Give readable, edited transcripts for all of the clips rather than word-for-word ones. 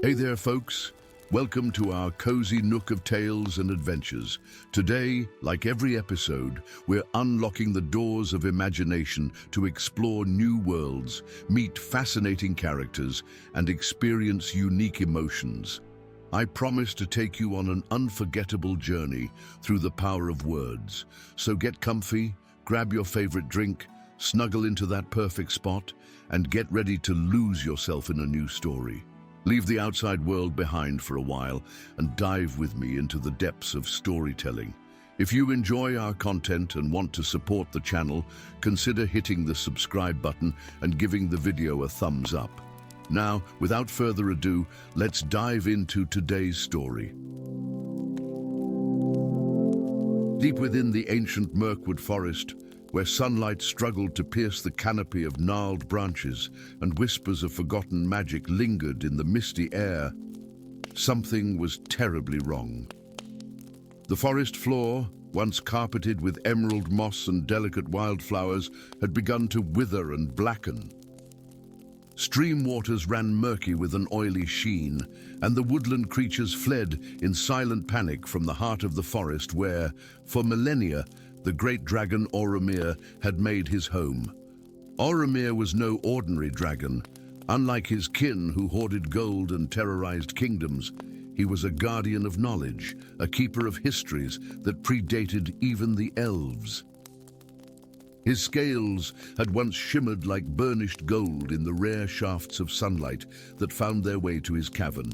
Hey there, folks. Welcome to our cozy nook of tales and adventures. Today, like every episode, we're unlocking the doors of imagination to explore new worlds, meet fascinating characters, and experience unique emotions. I promise to take you on an unforgettable journey through the power of words. So get comfy, grab your favorite drink, snuggle into that perfect spot, and get ready to lose yourself in a new story. Leave the outside world behind for a while and dive with me into the depths of storytelling. If you enjoy our content and want to support the channel, consider hitting the subscribe button and giving the video a thumbs up. Now, without further ado, let's dive into today's story. Deep within the ancient Mirkwood forest, where sunlight struggled to pierce the canopy of gnarled branches and whispers of forgotten magic lingered in the misty air, something was terribly wrong. The forest floor, once carpeted with emerald moss and delicate wildflowers, had begun to wither and blacken. Stream waters ran murky with an oily sheen, and the woodland creatures fled in silent panic from the heart of the forest where, for millennia, the great dragon Oromir had made his home. Oromir was no ordinary dragon. Unlike his kin who hoarded gold and terrorized kingdoms, he was a guardian of knowledge, a keeper of histories that predated even the elves. His scales had once shimmered like burnished gold in the rare shafts of sunlight that found their way to his cavern,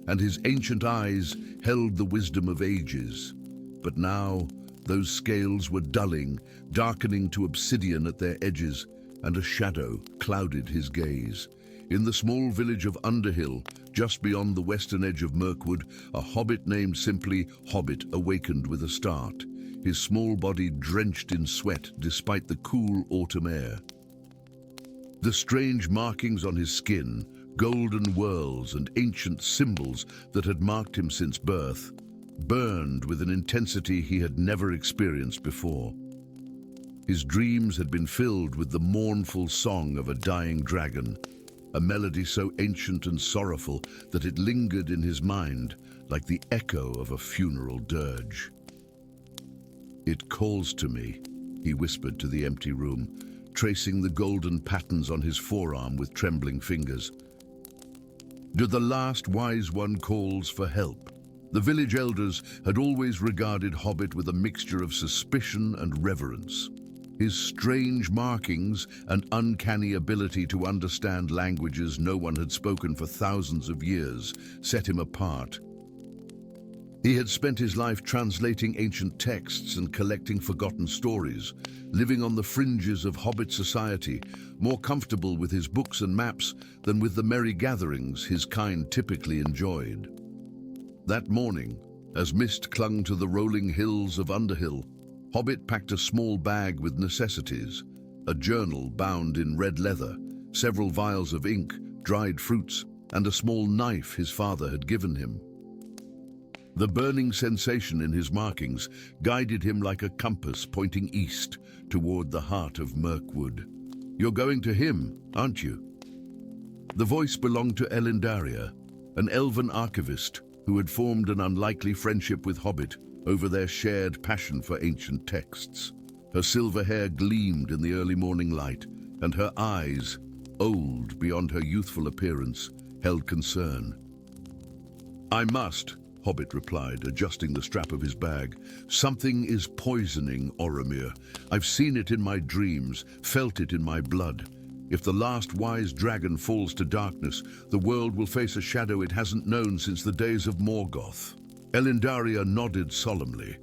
and his ancient eyes held the wisdom of ages. But now, those scales were dulling, darkening to obsidian at their edges, and a shadow clouded his gaze. In the small village of Underhill, just beyond the western edge of Mirkwood, a hobbit named simply Hobbit awakened with a start, his small body drenched in sweat despite the cool autumn air. The strange markings on his skin, golden whorls and ancient symbols that had marked him since birth, burned with an intensity he had never experienced before. His dreams had been filled with the mournful song of a dying dragon, a melody so ancient and sorrowful that it lingered in his mind like the echo of a funeral dirge. "It calls to me," he whispered to the empty room, tracing the golden patterns on his forearm with trembling fingers. "Do the last wise one calls for help?" The village elders had always regarded Hobbit with a mixture of suspicion and reverence. His strange markings and uncanny ability to understand languages no one had spoken for thousands of years set him apart. He had spent his life translating ancient texts and collecting forgotten stories, living on the fringes of Hobbit society, more comfortable with his books and maps than with the merry gatherings his kind typically enjoyed. That morning, as mist clung to the rolling hills of Underhill, Hobbit packed a small bag with necessities, a journal bound in red leather, several vials of ink, dried fruits, and a small knife his father had given him. The burning sensation in his markings guided him like a compass pointing east toward the heart of Mirkwood. "You're going to him, aren't you?" The voice belonged to Elindaria, an elven archivist who had formed an unlikely friendship with Hobbit over their shared passion for ancient texts. Her silver hair gleamed in the early morning light, and her eyes, old beyond her youthful appearance, held concern. "I must," Hobbit replied, adjusting the strap of his bag. "Something is poisoning Oromir. I've seen it in my dreams, felt it in my blood. If the last wise dragon falls to darkness, the world will face a shadow it hasn't known since the days of Morgoth." Elindaria nodded solemnly.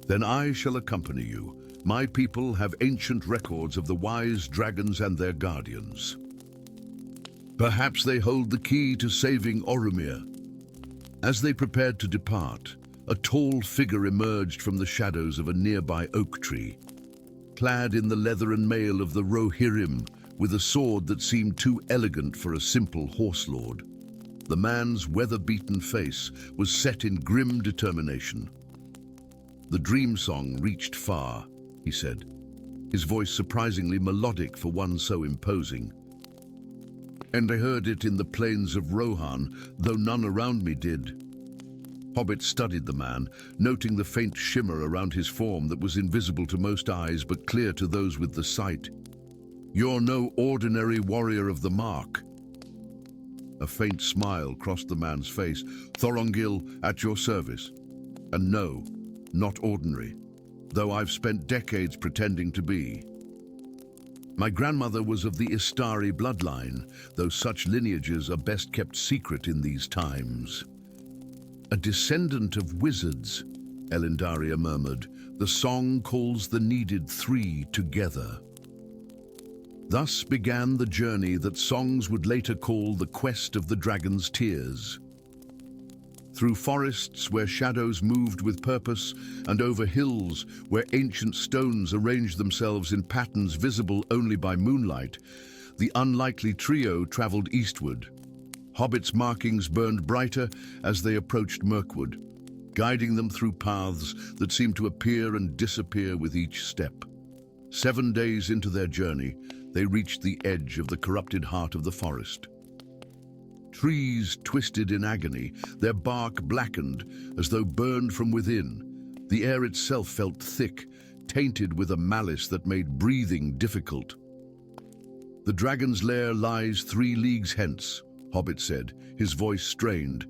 "Then I shall accompany you. My people have ancient records of the wise dragons and their guardians. Perhaps they hold the key to saving Oromir." As they prepared to depart, a tall figure emerged from the shadows of a nearby oak tree. Clad in the leather and mail of the Rohirrim, with a sword that seemed too elegant for a simple horse lord. The man's weather-beaten face was set in grim determination. "The dream song reached far," he said, his voice surprisingly melodic for one so imposing. and I heard it in the plains of Rohan, though none around me did." Hobbit studied the man, noting the faint shimmer around his form that was invisible to most eyes but clear to those with the sight. "You're no ordinary warrior of the mark." A faint smile crossed the man's face. "Thorongil, at your service. And no, not ordinary, though I've spent decades pretending to be. My grandmother was of the Istari bloodline, though such lineages are best kept secret in these times." "A descendant of wizards," Elendaria murmured. "The song calls the needed three together." Thus began the journey that songs would later call the quest of the dragon's tears. Through forests where shadows moved with purpose, and over hills where ancient stones arranged themselves in patterns visible only by moonlight, the unlikely trio traveled eastward. Hobbits' markings burned brighter as they approached Mirkwood, guiding them through paths that seemed to appear and disappear with each step. 7 days into their journey, they reached the edge of the corrupted heart of the forest. Trees twisted in agony, their bark blackened as though burned from within. The air itself felt thick, tainted with a malice that made breathing difficult. "The dragon's lair lies 3 leagues hence," Hobbit said, his voice strained.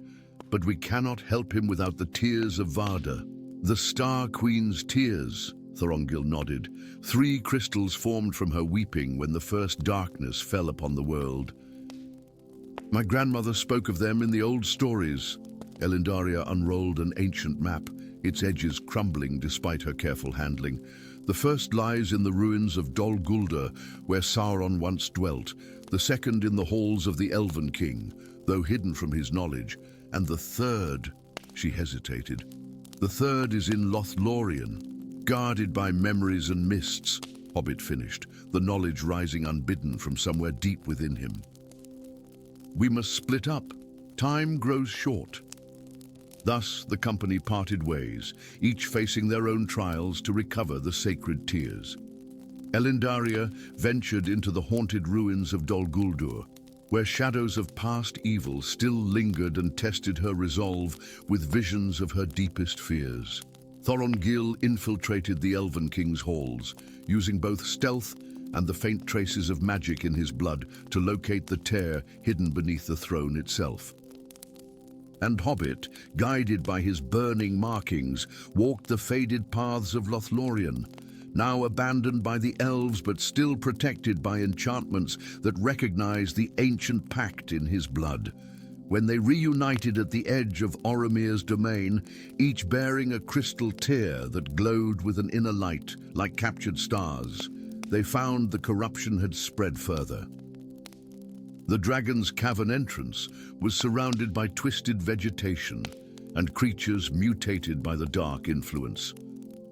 "But we cannot help him without the tears of Varda." "The Star Queen's tears," Thorongil nodded. 3 crystals formed from her weeping when the first darkness fell upon the world. "My grandmother spoke of them in the old stories." Elendaria unrolled an ancient map, its edges crumbling despite her careful handling. "The first lies in the ruins of Dol Guldur, where Sauron once dwelt. The second in the halls of the Elven King, though hidden from his knowledge. And the third," she hesitated, "the third is in Lothlorien, guarded by memories and mists," Hobbit finished, the knowledge rising unbidden from somewhere deep within him. "We must split up. Time grows short." Thus the company parted ways, each facing their own trials to recover the sacred tears. Elendaria ventured into the haunted ruins of Dol Guldur, where shadows of past evil still lingered and tested her resolve with visions of her deepest fears. Thorongil infiltrated the Elven King's halls, using both stealth and the faint traces of magic in his blood to locate the tear hidden beneath the throne itself. And Hobbit, guided by his burning markings, walked the faded paths of Lothlorien, now abandoned by the elves but still protected by enchantments that recognized the ancient pact in his blood. When they reunited at the edge of Oromir's domain, each bearing a crystal tear that glowed with an inner light like captured stars, they found the corruption had spread further. The dragon's cavern entrance was surrounded by twisted vegetation and creatures mutated by the dark influence.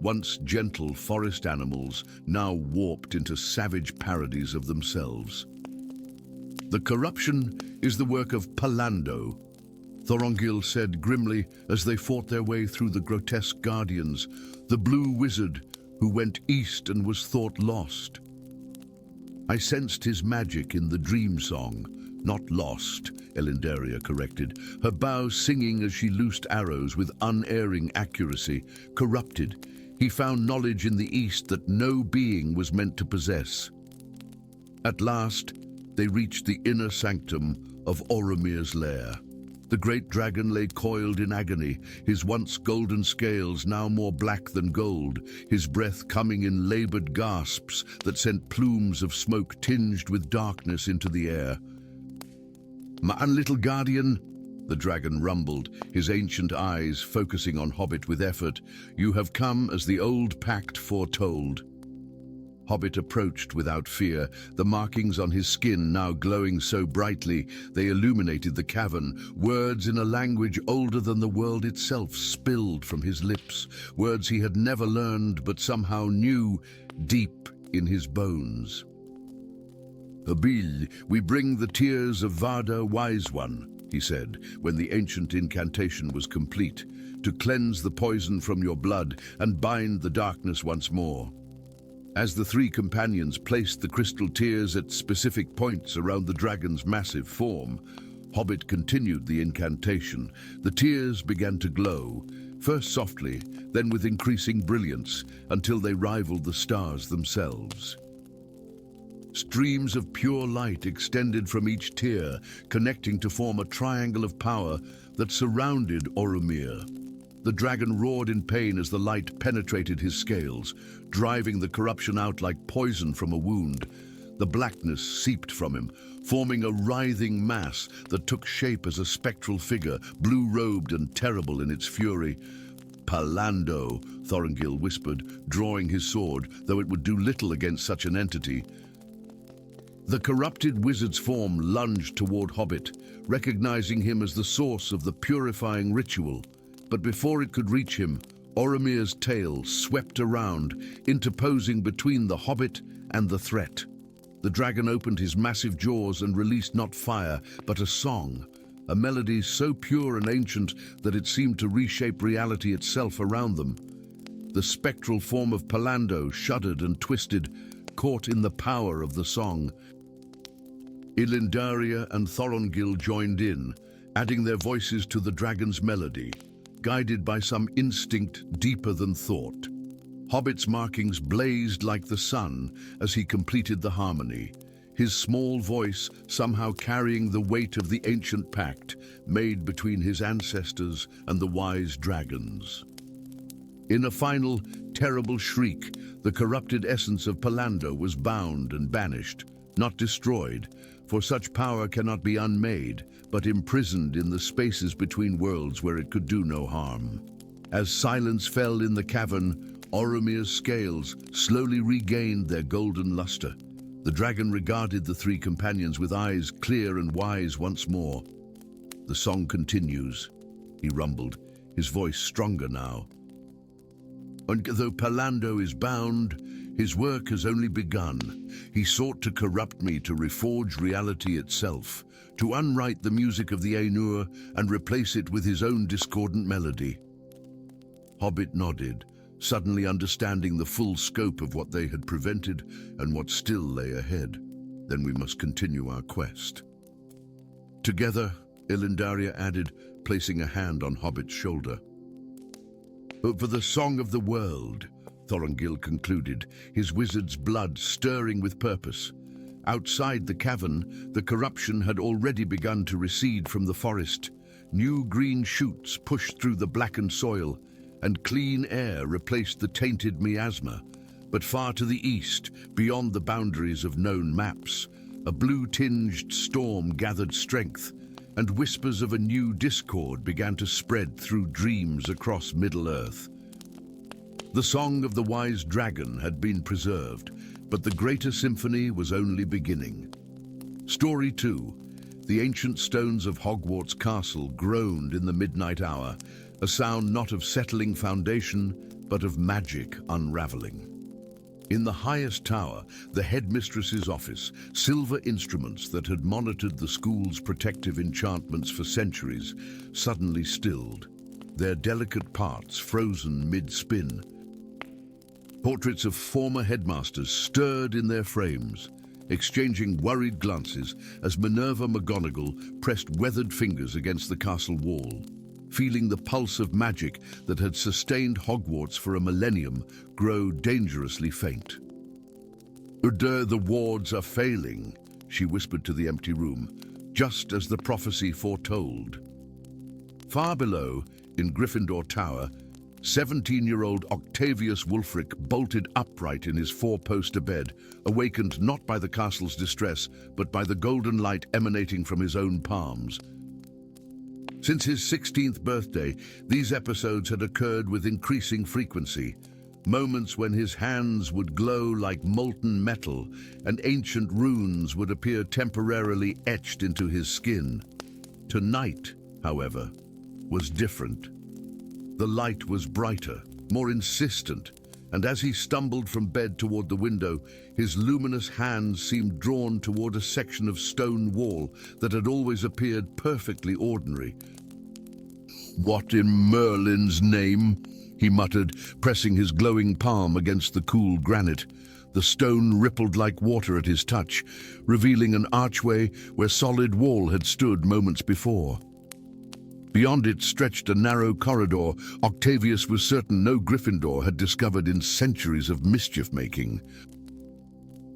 Once gentle forest animals, now warped into savage parodies of themselves. "The corruption is the work of Palando," Thorongil said grimly as they fought their way through the grotesque guardians, "the blue wizard who went east and was thought lost. I sensed his magic in the dream song, not lost," Elendaria corrected, her bow singing as she loosed arrows with unerring accuracy. "Corrupted, he found knowledge in the east that no being was meant to possess." At last, they reached the inner sanctum of Oromir's lair. The great dragon lay coiled in agony, his once golden scales now more black than gold, his breath coming in labored gasps that sent plumes of smoke tinged with darkness into the air. "My little guardian," the dragon rumbled, his ancient eyes focusing on Hobbit with effort, "you have come as the old pact foretold." Hobbit approached without fear, the markings on his skin now glowing so brightly they illuminated the cavern. Words in a language older than the world itself spilled from his lips, words he had never learned but somehow knew deep in his bones. "Abil, we bring the tears of Varda, Wise One," he said, when the ancient incantation was complete, "to cleanse the poison from your blood and bind the darkness once more." As the three companions placed the crystal tears at specific points around the dragon's massive form, Hobbit continued the incantation. The tears began to glow, first softly, then with increasing brilliance, until they rivaled the stars themselves. Streams of pure light extended from each tear, connecting to form a triangle of power that surrounded Oromir. The dragon roared in pain as the light penetrated his scales, driving the corruption out like poison from a wound. The blackness seeped from him, forming a writhing mass that took shape as a spectral figure, blue-robed and terrible in its fury. "Palando," Thorongil whispered, drawing his sword, though it would do little against such an entity. The corrupted wizard's form lunged toward Hobbit, recognizing him as the source of the purifying ritual. But before it could reach him, Oromir's tail swept around, interposing between the Hobbit and the threat. The dragon opened his massive jaws and released not fire, but a song, a melody so pure and ancient that it seemed to reshape reality itself around them. The spectral form of Palando shuddered and twisted, caught in the power of the song. Ilindaria and Thorongil joined in, adding their voices to the dragon's melody, guided by some instinct deeper than thought. Hobbit's markings blazed like the sun as he completed the harmony, his small voice somehow carrying the weight of the ancient pact made between his ancestors and the wise dragons. In a final, terrible shriek, the corrupted essence of Palando was bound and banished, not destroyed, for such power cannot be unmade, but imprisoned in the spaces between worlds where it could do no harm. As silence fell in the cavern, Oromir's scales slowly regained their golden luster. The dragon regarded the three companions with eyes clear and wise once more. "The song continues," he rumbled, his voice stronger now. "And though Palando is bound, his work has only begun. He sought to corrupt me to reforge reality itself, to unwrite the music of the Ainur and replace it with his own discordant melody." Hobbit nodded, suddenly understanding the full scope of what they had prevented and what still lay ahead. "Then we must continue our quest." "Together," Ilindaria added, placing a hand on Hobbit's shoulder. "For the song of the world," Thorongil concluded, his wizard's blood stirring with purpose. Outside the cavern, the corruption had already begun to recede from the forest. New green shoots pushed through the blackened soil, and clean air replaced the tainted miasma. But far to the east, beyond the boundaries of known maps, a blue-tinged storm gathered strength, and whispers of a new discord began to spread through dreams across Middle-earth. The song of the wise dragon had been preserved, but the greater symphony was only beginning. Story 2. The ancient stones of Hogwarts Castle groaned in the midnight hour, a sound not of settling foundation, but of magic unraveling. In the highest tower, the headmistress's office, silver instruments that had monitored the school's protective enchantments for centuries, suddenly stilled, their delicate parts frozen mid-spin. Portraits of former headmasters stirred in their frames, exchanging worried glances as Minerva McGonagall pressed weathered fingers against the castle wall, feeling the pulse of magic that had sustained Hogwarts for a millennium grow dangerously faint. "The wards are failing," she whispered to the empty room, just as the prophecy foretold. Far below, in Gryffindor Tower, 17-year-old Octavius Wulfric bolted upright in his four-poster bed, awakened not by the castle's distress, but by the golden light emanating from his own palms. Since his 16th birthday, these episodes had occurred with increasing frequency, moments when his hands would glow like molten metal and ancient runes would appear temporarily etched into his skin. Tonight, however, was different. The light was brighter, more insistent, and as he stumbled from bed toward the window, his luminous hands seemed drawn toward a section of stone wall that had always appeared perfectly ordinary. "What in Merlin's name?" he muttered, pressing his glowing palm against the cool granite. The stone rippled like water at his touch, revealing an archway where solid wall had stood moments before. Beyond it stretched a narrow corridor Octavius was certain no Gryffindor had discovered in centuries of mischief-making.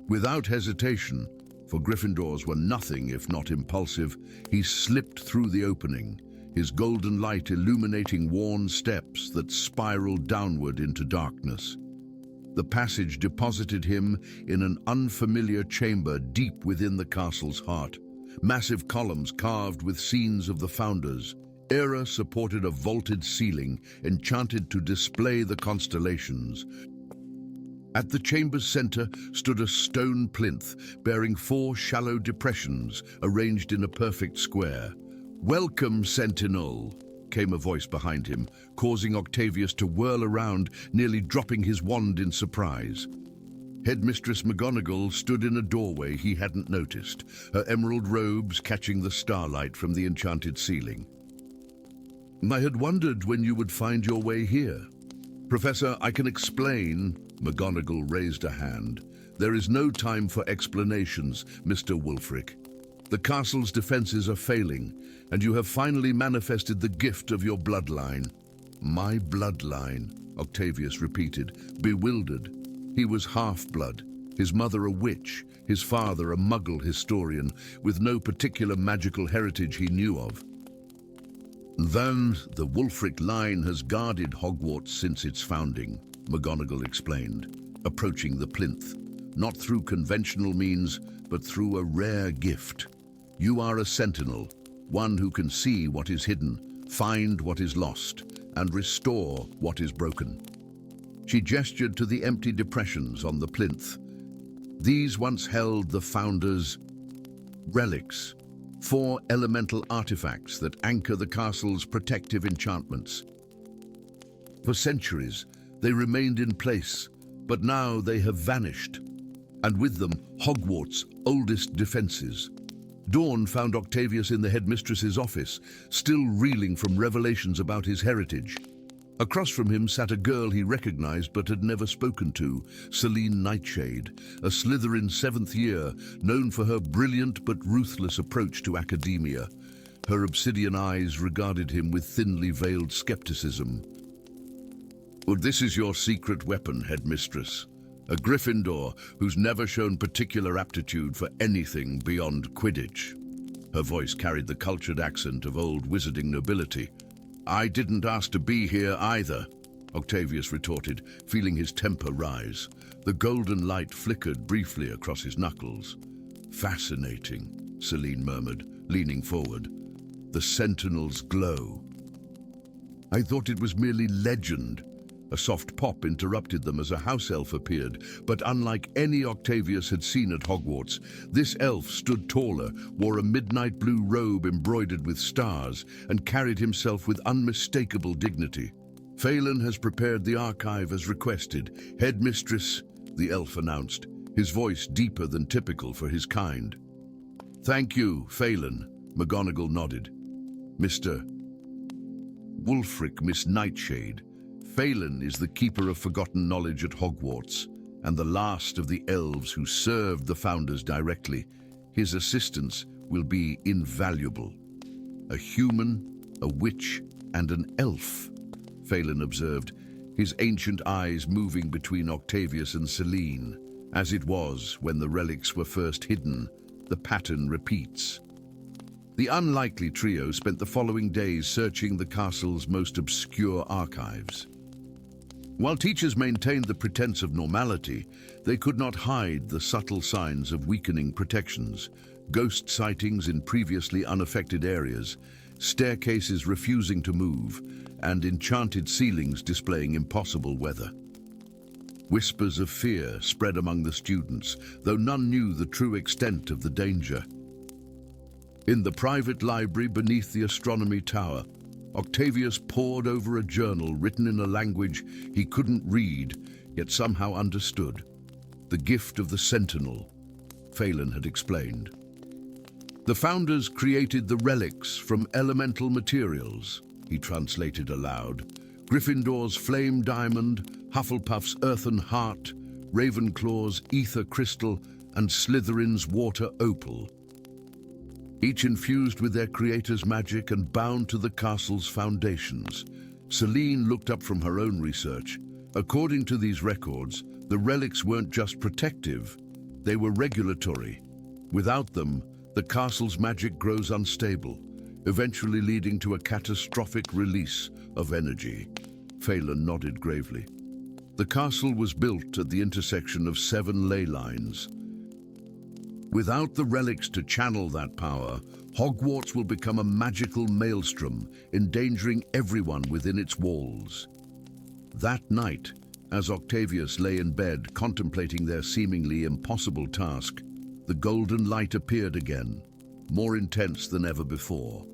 Without hesitation, for Gryffindors were nothing if not impulsive, he slipped through the opening, his golden light illuminating worn steps that spiraled downward into darkness. The passage deposited him in an unfamiliar chamber deep within the castle's heart. Massive columns carved with scenes of the founders. Era supported a vaulted ceiling, enchanted to display the constellations. At the chamber's center stood a stone plinth bearing 4 shallow depressions arranged in a perfect square. "Welcome, Sentinel," came a voice behind him, causing Octavius to whirl around, nearly dropping his wand in surprise. Headmistress McGonagall stood in a doorway he hadn't noticed, her emerald robes catching the starlight from the enchanted ceiling. "I had wondered when you would find your way here." "Professor, I can explain." McGonagall raised a hand. "There is no time for explanations, Mr. Wulfric. The castle's defenses are failing, and you have finally manifested the gift of your bloodline." "My bloodline," Octavius repeated, bewildered. He was half-blood, his mother a witch, his father a muggle historian, with no particular magical heritage he knew of. "Then the Wulfric line has guarded Hogwarts since its founding," McGonagall explained, approaching the plinth, not through conventional means, but through a rare gift. "You are a sentinel, one who can see what is hidden, find what is lost, and restore what is broken." She gestured to the empty depressions on the plinth. These once held the founders' relics, 4 elemental artifacts that anchor the castle's protective enchantments. For centuries, they remained in place, but now they have vanished, and with them, Hogwarts' oldest defenses. Dawn found Octavius in the headmistress's office, still reeling from revelations about his heritage. Across from him sat a girl he recognized but had never spoken to, Celine Nightshade, a Slytherin 7th year, known for her brilliant but ruthless approach to academia. Her obsidian eyes regarded him with thinly veiled skepticism. "Well, this is your secret weapon, headmistress. A Gryffindor who's never shown particular aptitude for anything beyond Quidditch." Her voice carried the cultured accent of old wizarding nobility. "I didn't ask to be here either," Octavius retorted, feeling his temper rise. The golden light flickered briefly across his knuckles. "Fascinating," Celine murmured, leaning forward. "The Sentinel's glow." "I thought it was merely legend." A soft pop interrupted them as a house elf appeared, but unlike any Octavius had seen at Hogwarts, this elf stood taller, wore a midnight blue robe embroidered with stars, and carried himself with unmistakable dignity. "Phelan has prepared the archive as requested. Headmistress," the elf announced, his voice deeper than typical for his kind. "Thank you, Phelan," McGonagall nodded. "Mr. Wulfric, Miss Nightshade. Phelan is the keeper of forgotten knowledge at Hogwarts, and the last of the elves who served the founders directly. His assistance will be invaluable." "A human, a witch, and an elf," Phelan observed, his ancient eyes moving between Octavius and Celine. As it was when the relics were first hidden, the pattern repeats. The unlikely trio spent the following days searching the castle's most obscure archives. While teachers maintained the pretense of normality, they could not hide the subtle signs of weakening protections, ghost sightings in previously unaffected areas, staircases refusing to move, and enchanted ceilings displaying impossible weather. Whispers of fear spread among the students, though none knew the true extent of the danger. In the private library beneath the astronomy tower, Octavius pored over a journal written in a language he couldn't read, yet somehow understood. The gift of the Sentinel, Phelan had explained. The founders created the relics from elemental materials, he translated aloud. Gryffindor's flame diamond, Hufflepuff's earthen heart, Ravenclaw's ether crystal, and Slytherin's water opal, each infused with their creator's magic and bound to the castle's foundations. Celine looked up from her own research. According to these records, the relics weren't just protective, they were regulatory. Without them, the castle's magic grows unstable, eventually leading to a catastrophic release of energy. Phelan nodded gravely. The castle was built at the intersection of 7 ley lines. Without the relics to channel that power, Hogwarts will become a magical maelstrom, endangering everyone within its walls. That night, as Octavius lay in bed contemplating their seemingly impossible task, the golden light appeared again, more intense than ever before.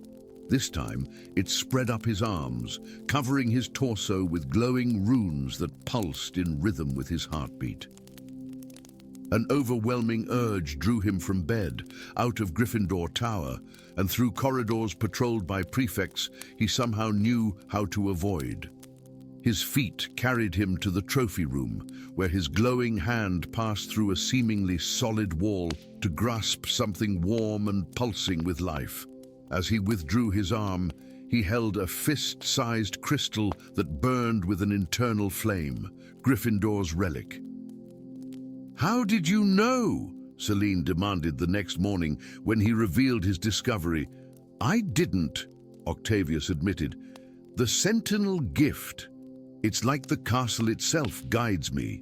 This time, it spread up his arms, covering his torso with glowing runes that pulsed in rhythm with his heartbeat. An overwhelming urge drew him from bed, out of Gryffindor Tower, and through corridors patrolled by prefects he somehow knew how to avoid. His feet carried him to the trophy room, where his glowing hand passed through a seemingly solid wall to grasp something warm and pulsing with life. As he withdrew his arm, he held a fist-sized crystal that burned with an internal flame, Gryffindor's relic. "How did you know?" Celine demanded the next morning when he revealed his discovery. "I didn't," Octavius admitted. "The Sentinel gift. It's like the castle itself guides me."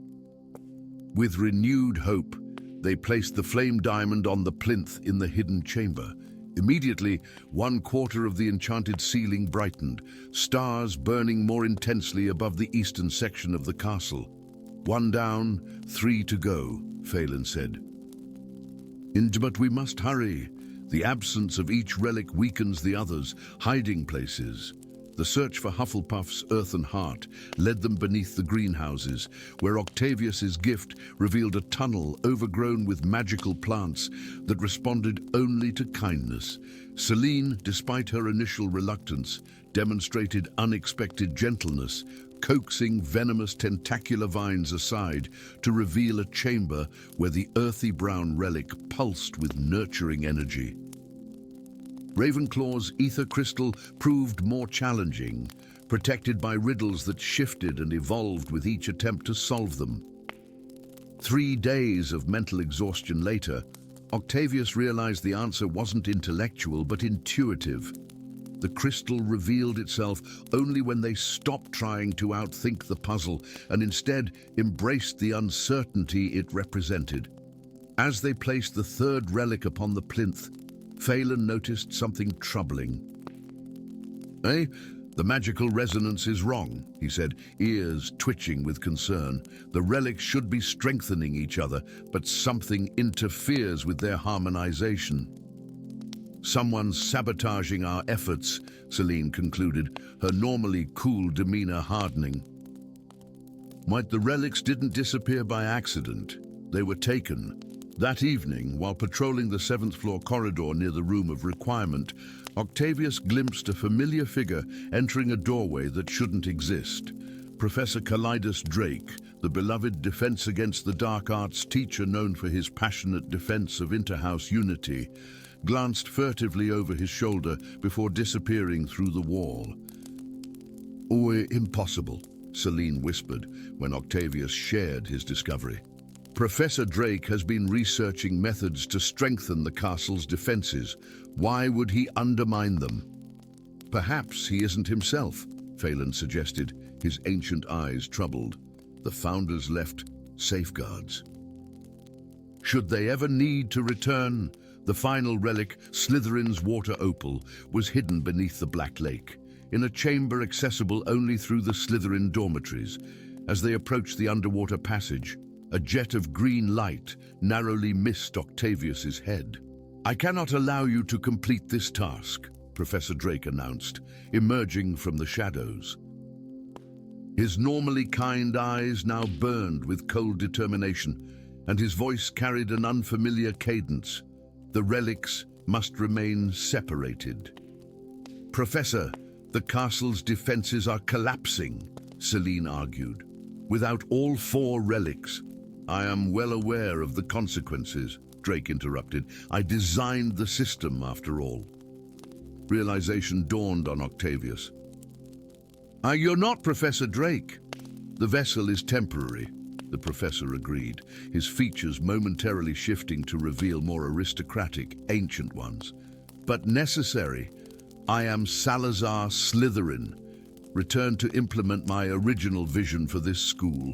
With renewed hope, they placed the flame diamond on the plinth in the hidden chamber. Immediately, 1/4 of the enchanted ceiling brightened, stars burning more intensely above the eastern section of the castle. "1 down, 3 to go," Phelan said. "But we must hurry. The absence of each relic weakens the others, hiding places." The search for Hufflepuff's earthen heart led them beneath the greenhouses, where Octavius's gift revealed a tunnel overgrown with magical plants that responded only to kindness. Celine, despite her initial reluctance, demonstrated unexpected gentleness, coaxing venomous tentacular vines aside to reveal a chamber where the earthy brown relic pulsed with nurturing energy. Ravenclaw's ether crystal proved more challenging, protected by riddles that shifted and evolved with each attempt to solve them. 3 days of mental exhaustion later, Octavius realized the answer wasn't intellectual but intuitive. The crystal revealed itself only when they stopped trying to outthink the puzzle and instead embraced the uncertainty it represented. As they placed the 3rd relic upon the plinth, Phelan noticed something troubling. The magical resonance is wrong," he said, ears twitching with concern. "The relics should be strengthening each other, but something interferes with their harmonization." "Someone's sabotaging our efforts," Celine concluded, her normally cool demeanor hardening. The relics didn't disappear by accident. They were taken. That evening, while patrolling the 7th floor corridor near the Room of Requirement, Octavius glimpsed a familiar figure entering a doorway that shouldn't exist. Professor Calidus Drake, the beloved Defense Against the Dark Arts teacher known for his passionate defense of interhouse unity, glanced furtively over his shoulder before disappearing through the wall. Impossible," Celine whispered when Octavius shared his discovery. "Professor Drake has been researching methods to strengthen the castle's defenses. Why would he undermine them?" "Perhaps he isn't himself," Phelan suggested, his ancient eyes troubled. "The Founders left safeguards. Should they ever need to return?" The final relic, Slytherin's water opal, was hidden beneath the Black Lake, in a chamber accessible only through the Slytherin dormitories. As they approached the underwater passage, a jet of green light narrowly missed Octavius's head. "I cannot allow you to complete this task," Professor Drake announced, emerging from the shadows. His normally kind eyes now burned with cold determination, and his voice carried an unfamiliar cadence. "The relics must remain separated." "Professor, the castle's defenses are collapsing," Celine argued. "Without all 4 relics, I am well aware of the consequences, Drake interrupted. I designed the system, after all. Realization dawned on Octavius. You're not Professor Drake. The vessel is temporary, the professor agreed, his features momentarily shifting to reveal more aristocratic, ancient ones. But necessary. I am Salazar Slytherin, returned to implement my original vision for this school.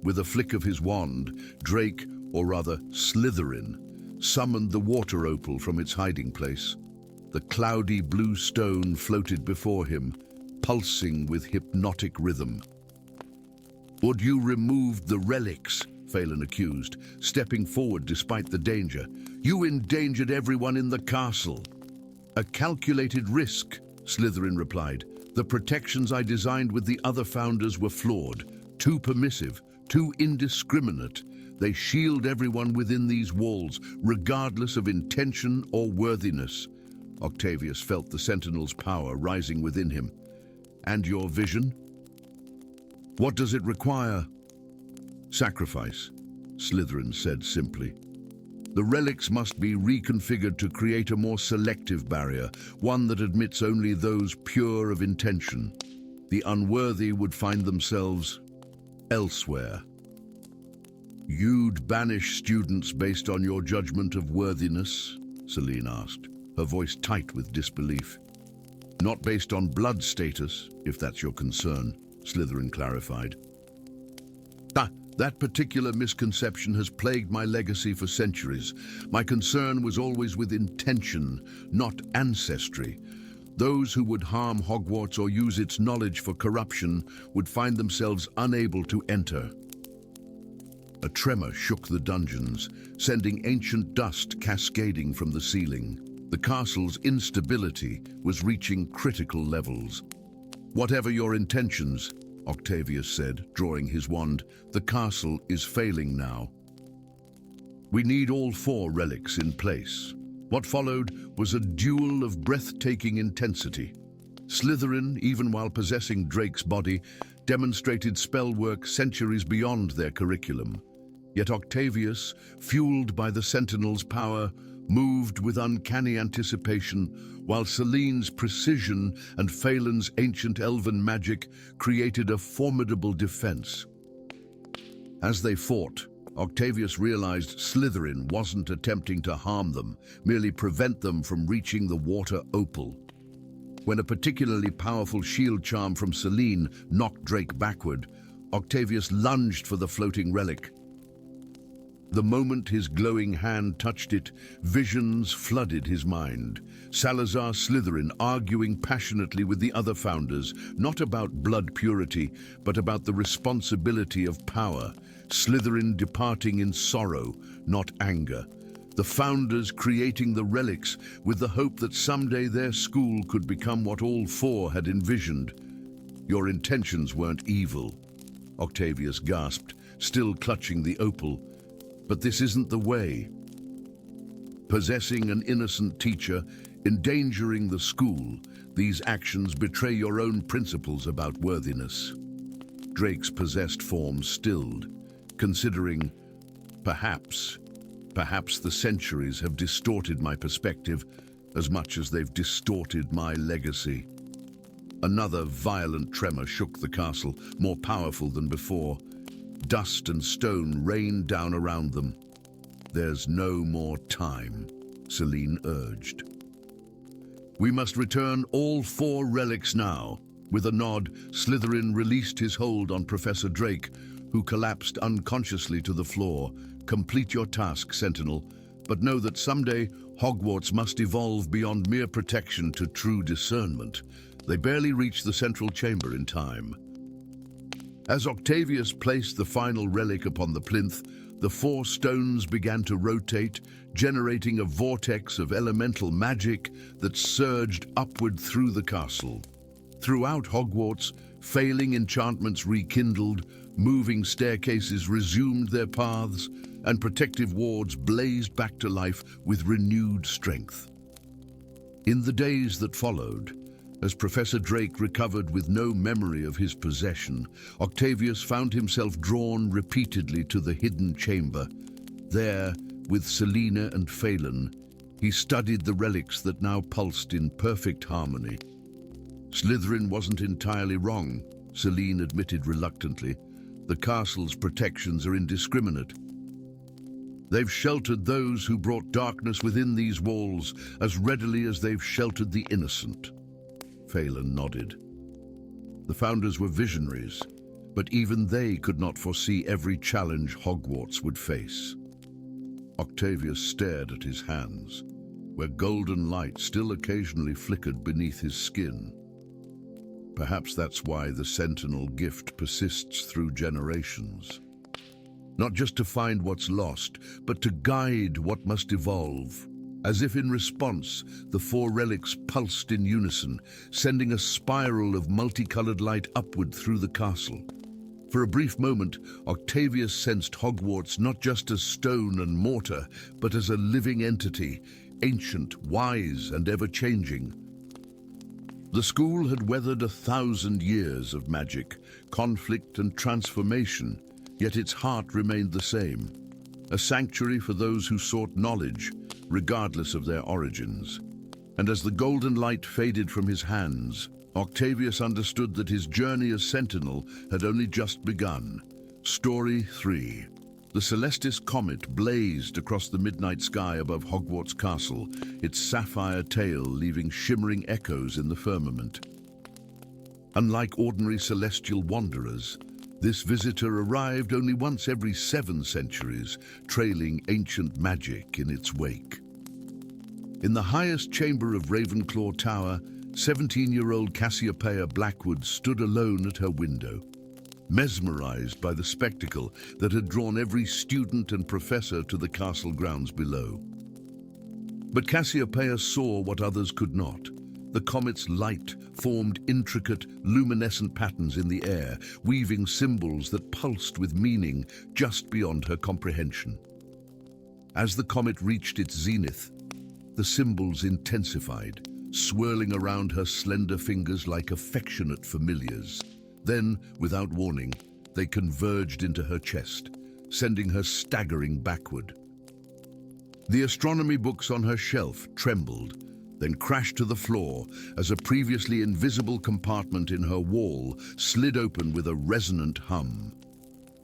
With a flick of his wand, Drake, or rather Slytherin, summoned the water opal from its hiding place. The cloudy blue stone floated before him, pulsing with hypnotic rhythm. Would you remove the relics? Phelan accused, stepping forward despite the danger. You endangered everyone in the castle. A calculated risk, Slytherin replied. The protections I designed with the other founders were flawed, too permissive, too indiscriminate. They shield everyone within these walls, regardless of intention or worthiness. Octavius felt the Sentinel's power rising within him. And your vision? What does it require? Sacrifice, Slytherin said simply. The relics must be reconfigured to create a more selective barrier, one that admits only those pure of intention. The unworthy would find themselves elsewhere. You'd banish students based on your judgment of worthiness? Celine asked, her voice tight with disbelief. Not based on blood status, if that's your concern, Slytherin clarified. That particular misconception has plagued my legacy for centuries. My concern was always with intention, not ancestry. Those who would harm Hogwarts or use its knowledge for corruption would find themselves unable to enter. A tremor shook the dungeons, sending ancient dust cascading from the ceiling. The castle's instability was reaching critical levels. Whatever your intentions, Octavius said, drawing his wand, the castle is failing now. We need all 4 relics in place. What followed was a duel of breathtaking intensity. Slytherin, even while possessing Drake's body, demonstrated spell work centuries beyond their curriculum. Yet Octavius, fueled by the Sentinel's power, moved with uncanny anticipation, while Celine's precision and Phelan's ancient elven magic created a formidable defense. As they fought, Octavius realized Slytherin wasn't attempting to harm them, merely prevent them from reaching the water opal. When a particularly powerful shield charm from Celine knocked Drake backward, Octavius lunged for the floating relic. The moment his glowing hand touched it, visions flooded his mind. Salazar Slytherin arguing passionately with the other founders, not about blood purity, but about the responsibility of power. Slytherin departing in sorrow, not anger. The founders creating the relics with the hope that someday their school could become what all 4 had envisioned. Your intentions weren't evil, Octavius gasped, still clutching the opal. But this isn't the way. Possessing an innocent teacher, endangering the school, these actions betray your own principles about worthiness. Drake's possessed form stilled, considering, perhaps the centuries have distorted my perspective as much as they've distorted my legacy. Another violent tremor shook the castle, more powerful than before. Dust and stone rained down around them. There's no more time, Celine urged. We must return all 4 relics now. With a nod, Slytherin released his hold on Professor Drake, who collapsed unconsciously to the floor. Complete your task, Sentinel, but know that someday Hogwarts must evolve beyond mere protection to true discernment. They barely reached the central chamber in time. As Octavius placed the final relic upon the plinth, the 4 stones began to rotate, generating a vortex of elemental magic that surged upward through the castle. Throughout Hogwarts, failing enchantments rekindled, moving staircases resumed their paths, and protective wards blazed back to life with renewed strength. In the days that followed, As Professor Drake recovered with no memory of his possession, Octavius found himself drawn repeatedly to the hidden chamber. There, with Selena and Phelan, he studied the relics that now pulsed in perfect harmony. Slytherin wasn't entirely wrong, Selene admitted reluctantly. The castle's protections are indiscriminate. They've sheltered those who brought darkness within these walls as readily as they've sheltered the innocent. Phelan nodded. The founders were visionaries, but even they could not foresee every challenge Hogwarts would face. Octavius stared at his hands, where golden light still occasionally flickered beneath his skin. Perhaps that's why the Sentinel gift persists through generations. Not just to find what's lost, but to guide what must evolve. As if in response, the four relics pulsed in unison, sending a spiral of multicolored light upward through the castle. For a brief moment, Octavius sensed Hogwarts not just as stone and mortar, but as a living entity, ancient, wise, and ever-changing. The school had weathered 1,000 years of magic, conflict, and transformation, yet its heart remained the same, a sanctuary for those who sought knowledge, regardless of their origins. And as the golden light faded from his hands, Octavius understood that his journey as Sentinel had only just begun. Story 3. The Celestis comet blazed across the midnight sky above Hogwarts Castle, its sapphire tail leaving shimmering echoes in the firmament. Unlike ordinary celestial wanderers, this visitor arrived only once every 7 centuries, trailing ancient magic in its wake. In the highest chamber of Ravenclaw Tower, 17-year-old Cassiopeia Blackwood stood alone at her window, mesmerized by the spectacle that had drawn every student and professor to the castle grounds below. But Cassiopeia saw what others could not. The comet's light formed intricate, luminescent patterns in the air, weaving symbols that pulsed with meaning just beyond her comprehension. As the comet reached its zenith, the symbols intensified, swirling around her slender fingers like affectionate familiars. Then, without warning, they converged into her chest, sending her staggering backward. The astronomy books on her shelf trembled, then crashed to the floor as a previously invisible compartment in her wall slid open with a resonant hum.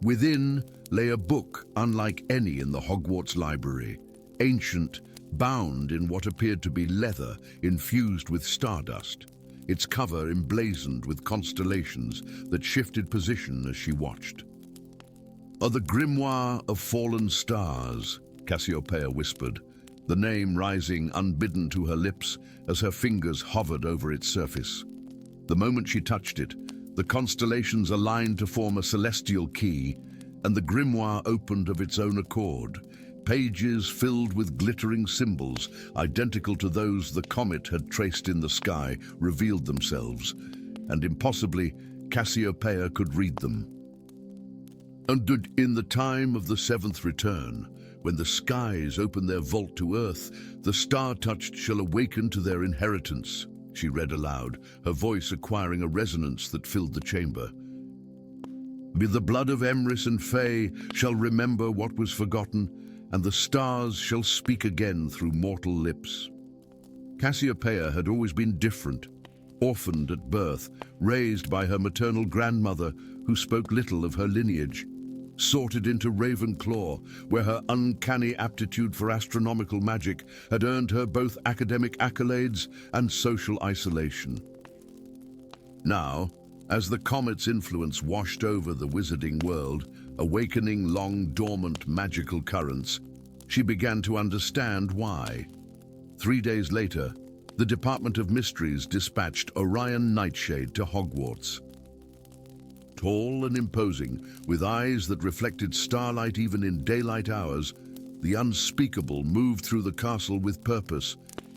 Within lay a book unlike any in the Hogwarts library, ancient, bound in what appeared to be leather infused with stardust, its cover emblazoned with constellations that shifted position as she watched. "The Grimoire of Fallen Stars," Cassiopeia whispered, the name rising unbidden to her lips as her fingers hovered over its surface. The moment she touched it, the constellations aligned to form a celestial key, and the grimoire opened of its own accord. Pages filled with glittering symbols, identical to those the comet had traced in the sky, revealed themselves, and impossibly, Cassiopeia could read them. And in the time of the 7th return, when the skies open their vault to earth, the star-touched shall awaken to their inheritance, she read aloud, her voice acquiring a resonance that filled the chamber. With the blood of Emrys and Fae shall remember what was forgotten, and the stars shall speak again through mortal lips. Cassiopeia had always been different, orphaned at birth, raised by her maternal grandmother who spoke little of her lineage, sorted into Ravenclaw, where her uncanny aptitude for astronomical magic had earned her both academic accolades and social isolation. Now, as the comet's influence washed over the wizarding world, awakening long-dormant magical currents, she began to understand why. 3 days later, the Department of Mysteries dispatched Orion Nightshade to Hogwarts. Tall and imposing, with eyes that reflected starlight even in daylight hours, the unspeakable moved through the castle with purpose,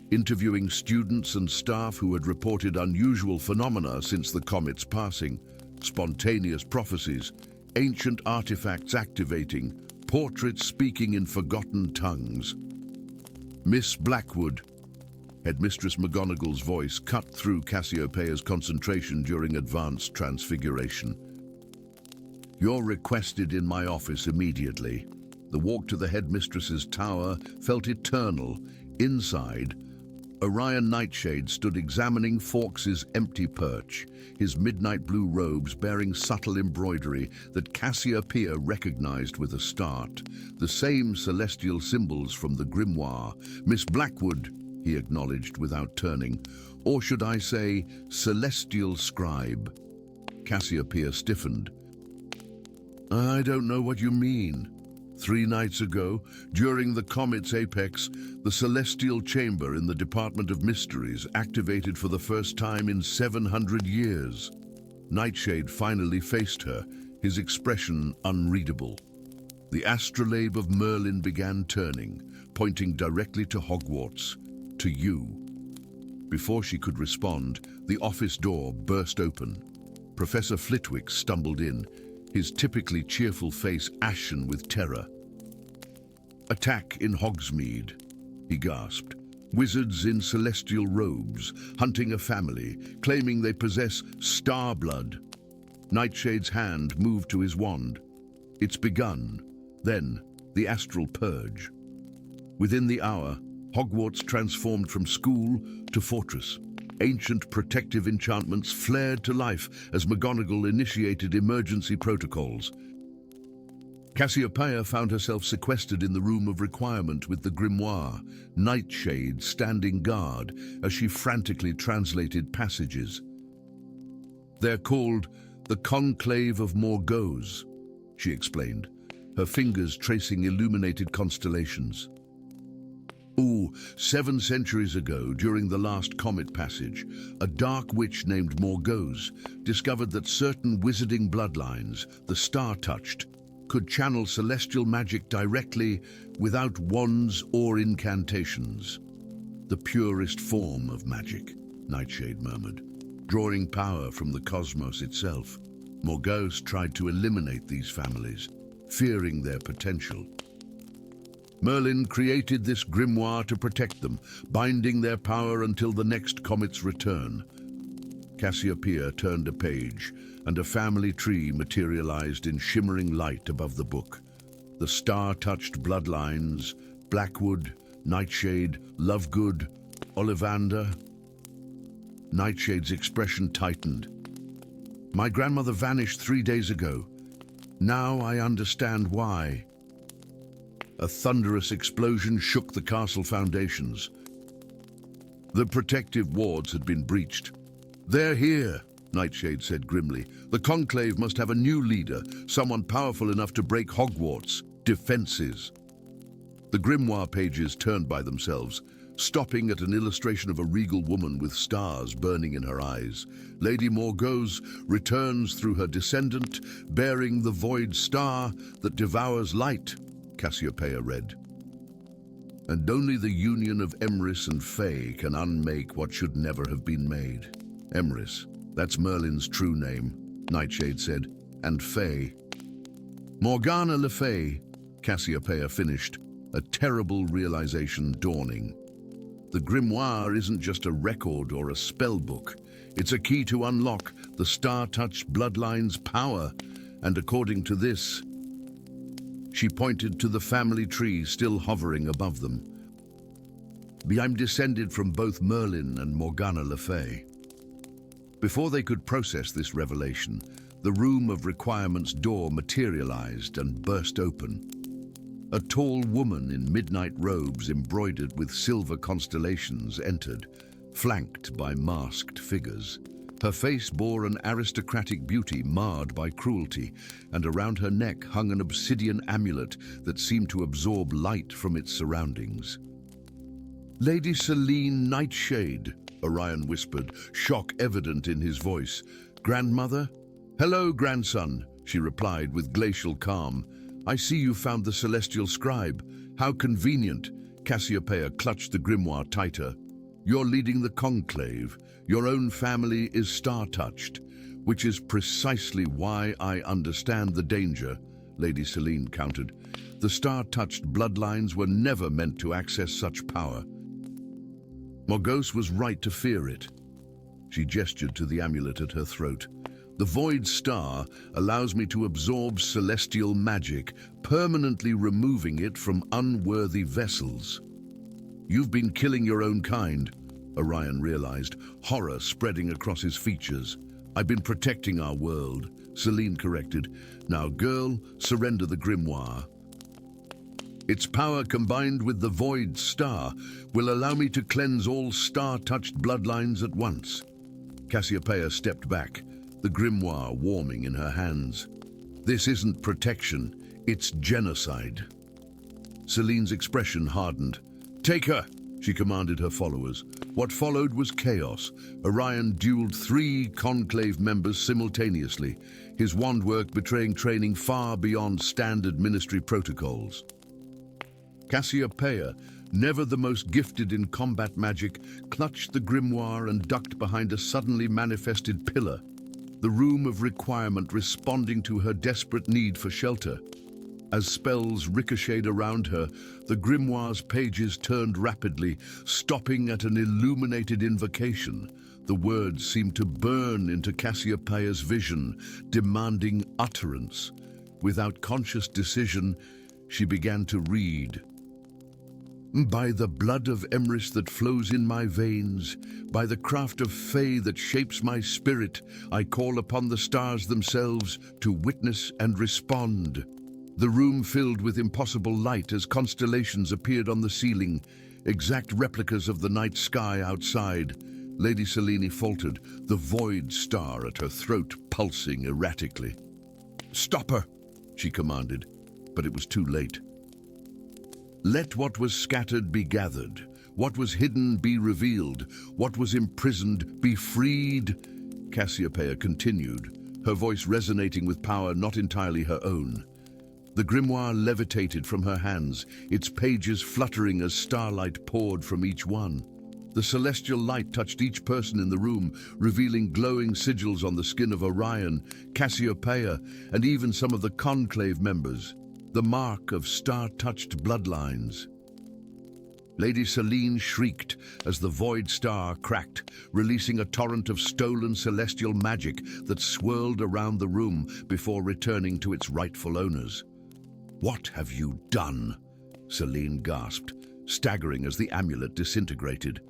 interviewing students and staff who had reported unusual phenomena since the comet's passing, spontaneous prophecies, ancient artifacts activating, portraits speaking in forgotten tongues. "Miss Blackwood," Headmistress McGonagall's voice cut through Cassiopeia's concentration during advanced transfiguration. "You're requested in my office immediately." The walk to the headmistress's tower felt eternal. Inside, Orion Nightshade stood examining Fawkes's empty perch, his midnight blue robes bearing subtle embroidery that Cassiopeia recognized with a start. The same celestial symbols from the grimoire. "Miss Blackwood," he acknowledged without turning. "Or should I say, celestial scribe." Cassiopeia stiffened. "I don't know what you mean." 3 nights ago, during the comet's apex, the celestial chamber in the Department of Mysteries activated for the first time in 700 years. Nightshade finally faced her, his expression unreadable. The astrolabe of Merlin began turning, pointing directly to Hogwarts, to you. Before she could respond, the office door burst open. Professor Flitwick stumbled in, his typically cheerful face ashen with terror. "Attack in Hogsmeade," he gasped. "Wizards in celestial robes, hunting a family, claiming they possess star blood." Nightshade's hand moved to his wand. "It's begun." Then, the astral purge. Within the hour, Hogwarts transformed from school to fortress. Ancient protective enchantments flared to life as McGonagall initiated emergency protocols. Cassiopeia found herself sequestered in the room of requirement with the grimoire, Nightshade standing guard as she frantically translated passages. "They're called the Conclave of Morgause," she explained, her fingers tracing illuminated constellations. 7 centuries ago, during the last comet passage, a dark witch named Morgause discovered that certain wizarding bloodlines, the star-touched, could channel celestial magic directly without wands or incantations. "The purest form of magic," Nightshade murmured, "drawing power from the cosmos itself." Morgause tried to eliminate these families, fearing their potential. Merlin created this grimoire to protect them, binding their power until the next comet's return. Cassiopeia turned a page, and a family tree materialized in shimmering light above the book. The star-touched bloodlines, Blackwood, Nightshade, Lovegood, Ollivander. Nightshade's expression tightened. "My grandmother vanished 3 days ago. Now I understand why." A thunderous explosion shook the castle foundations. The protective wards had been breached. "They're here," Nightshade said grimly. "The Conclave must have a new leader, someone powerful enough to break Hogwarts' defenses." The grimoire pages turned by themselves, stopping at an illustration of a regal woman with stars burning in her eyes. "Lady Morgause returns through her descendant, bearing the void star that devours light," Cassiopeia read. "And only the union of Emrys and Fey can unmake what should never have been made." "Emrys, that's Merlin's true name," Nightshade said, "and Fey." "Morgana Le Fay," Cassiopeia finished, a terrible realization dawning. The grimoire isn't just a record or a spell book. It's a key to unlock the star-touched bloodline's power, and according to this, she pointed to the family tree still hovering above them. "I'm descended from both Merlin and Morgana Le Fay." Before they could process this revelation, the room of requirement's door materialized and burst open. A tall woman in midnight robes embroidered with silver constellations entered, flanked by masked figures. Her face bore an aristocratic beauty marred by cruelty, and around her neck hung an obsidian amulet that seemed to absorb light from its surroundings. "Lady Selene Nightshade," Orion whispered, shock evident in his voice. "Grandmother?" "Hello, grandson," she replied with glacial calm. "I see you found the celestial scribe. How convenient." Cassiopeia clutched the grimoire tighter. "You're leading the conclave. Your own family is star-touched, which is precisely why I understand the danger," Lady Selene countered. "The star-touched bloodlines were never meant to access such power." Morgause was right to fear it. She gestured to the amulet at her throat. The Void Star allows me to absorb celestial magic, permanently removing it from unworthy vessels. You've been killing your own kind, Orion realized, horror spreading across his features. I've been protecting our world, Selene corrected. Now, girl, surrender the grimoire. Its power combined with the Void Star will allow me to cleanse all star-touched bloodlines at once. Cassiopeia stepped back, the grimoire warming in her hands. This isn't protection, it's genocide. Selene's expression hardened. Take her, she commanded her followers. What followed was chaos. Orion dueled 3 conclave members simultaneously, his wand work betraying training far beyond standard ministry protocols. Cassiopeia, never the most gifted in combat magic, clutched the grimoire and ducked behind a suddenly manifested pillar, the room of requirement responding to her desperate need for shelter. As spells ricocheted around her, the grimoire's pages turned rapidly, stopping at an illuminated invocation. The words seemed to burn into Cassiopeia's vision, demanding utterance. Without conscious decision, she began to read. By the blood of Emrys that flows in my veins, by the craft of Fae that shapes my spirit, I call upon the stars themselves to witness and respond. The room filled with impossible light as constellations appeared on the ceiling, exact replicas of the night sky outside. Lady Selene faltered, the Void Star at her throat pulsing erratically. Stop her, she commanded, but it was too late. Let what was scattered be gathered, what was hidden be revealed, what was imprisoned be freed. Cassiopeia continued, her voice resonating with power not entirely her own. The grimoire levitated from her hands, its pages fluttering as starlight poured from each one. The celestial light touched each person in the room, revealing glowing sigils on the skin of Orion, Cassiopeia, and even some of the conclave members, the mark of star-touched bloodlines. Lady Selene shrieked as the Void Star cracked, releasing a torrent of stolen celestial magic that swirled around the room before returning to its rightful owners. What have you done? Selene gasped, staggering as the amulet disintegrated.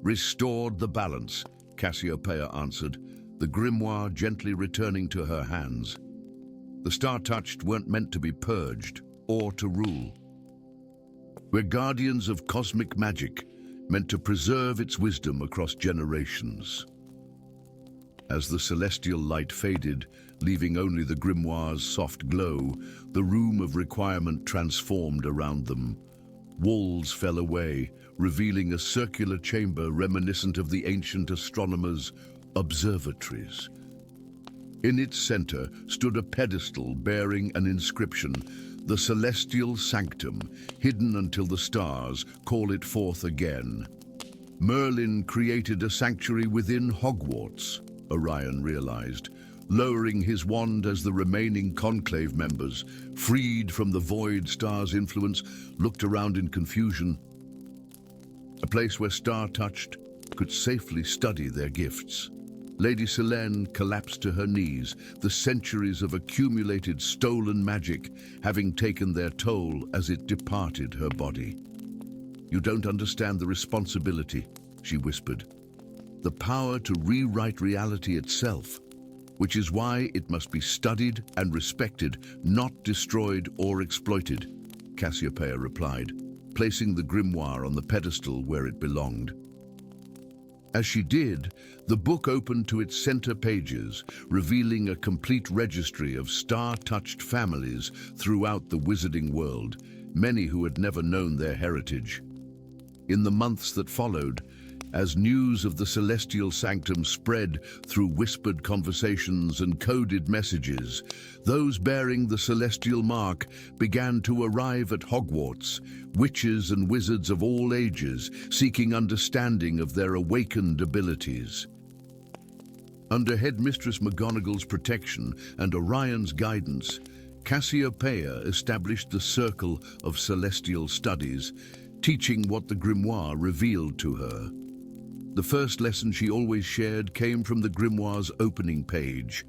Restored the balance, Cassiopeia answered, the grimoire gently returning to her hands. The star-touched weren't meant to be purged or to rule. We're guardians of cosmic magic, meant to preserve its wisdom across generations. As the celestial light faded, leaving only the grimoire's soft glow, the room of requirement transformed around them. Walls fell away, revealing a circular chamber reminiscent of the ancient astronomers' observatories. In its center stood a pedestal bearing an inscription, the celestial sanctum, hidden until the stars call it forth again. Merlin created a sanctuary within Hogwarts, Orion realized, lowering his wand as the remaining conclave members, freed from the Void Star's influence, looked around in confusion. A place where star-touched could safely study their gifts. Lady Selene collapsed to her knees, the centuries of accumulated stolen magic having taken their toll as it departed her body. You don't understand the responsibility, she whispered. The power to rewrite reality itself, which is why it must be studied and respected, not destroyed or exploited, Cassiopeia replied, placing the grimoire on the pedestal where it belonged. As she did, the book opened to its center pages, revealing a complete registry of star-touched families throughout the wizarding world, many who had never known their heritage. In the months that followed, as news of the celestial sanctum spread through whispered conversations and coded messages, those bearing the celestial mark began to arrive at Hogwarts, witches and wizards of all ages seeking understanding of their awakened abilities. Under Headmistress McGonagall's protection and Orion's guidance, Cassiopeia established the Circle of Celestial Studies, teaching what the grimoire revealed to her. The first lesson she always shared came from the grimoire's opening page,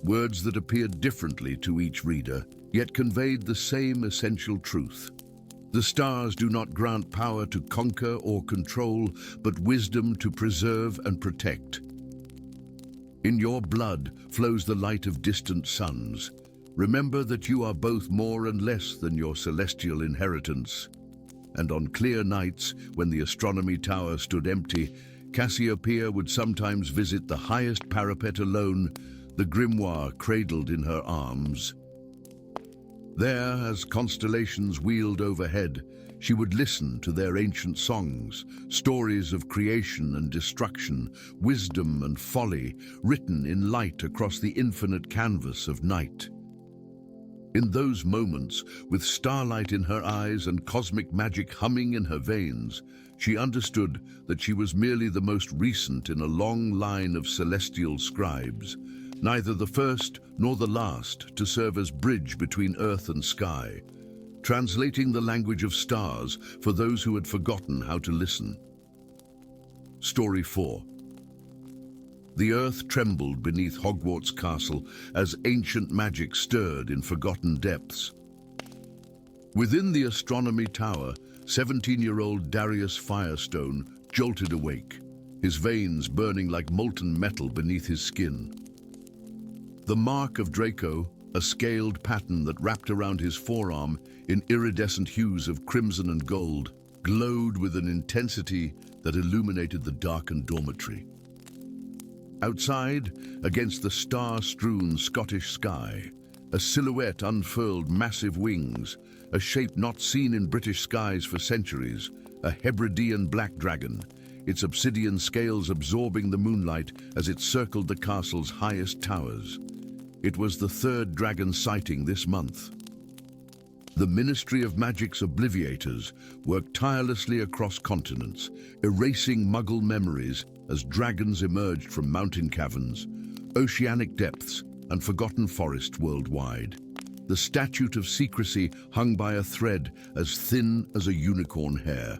words that appeared differently to each reader, yet conveyed the same essential truth. The stars do not grant power to conquer or control, but wisdom to preserve and protect. In your blood flows the light of distant suns. Remember that you are both more and less than your celestial inheritance. And on clear nights, when the astronomy tower stood empty, Cassiopeia would sometimes visit the highest parapet alone, the grimoire cradled in her arms. There, as constellations wheeled overhead, she would listen to their ancient songs, stories of creation and destruction, wisdom and folly, written in light across the infinite canvas of night. In those moments, with starlight in her eyes and cosmic magic humming in her veins, she understood that she was merely the most recent in a long line of celestial scribes, neither the first nor the last to serve as bridge between earth and sky, translating the language of stars for those who had forgotten how to listen. Story 4. The earth trembled beneath Hogwarts castle as ancient magic stirred in forgotten depths. Within the astronomy tower, 17-year-old Darius Firestone jolted awake, his veins burning like molten metal beneath his skin. The mark of Draco, a scaled pattern that wrapped around his forearm in iridescent hues of crimson and gold, glowed with an intensity that illuminated the darkened dormitory. Outside, against the star-strewn Scottish sky, a silhouette unfurled massive wings, a shape not seen in British skies for centuries, a Hebridean black dragon, its obsidian scales absorbing the moonlight as it circled the castle's highest towers. It was the third dragon sighting this month. The Ministry of Magic's Obliviators worked tirelessly across continents, erasing Muggle memories as dragons emerged from mountain caverns, oceanic depths, and forgotten forests worldwide. The statute of secrecy hung by a thread as thin as a unicorn hair.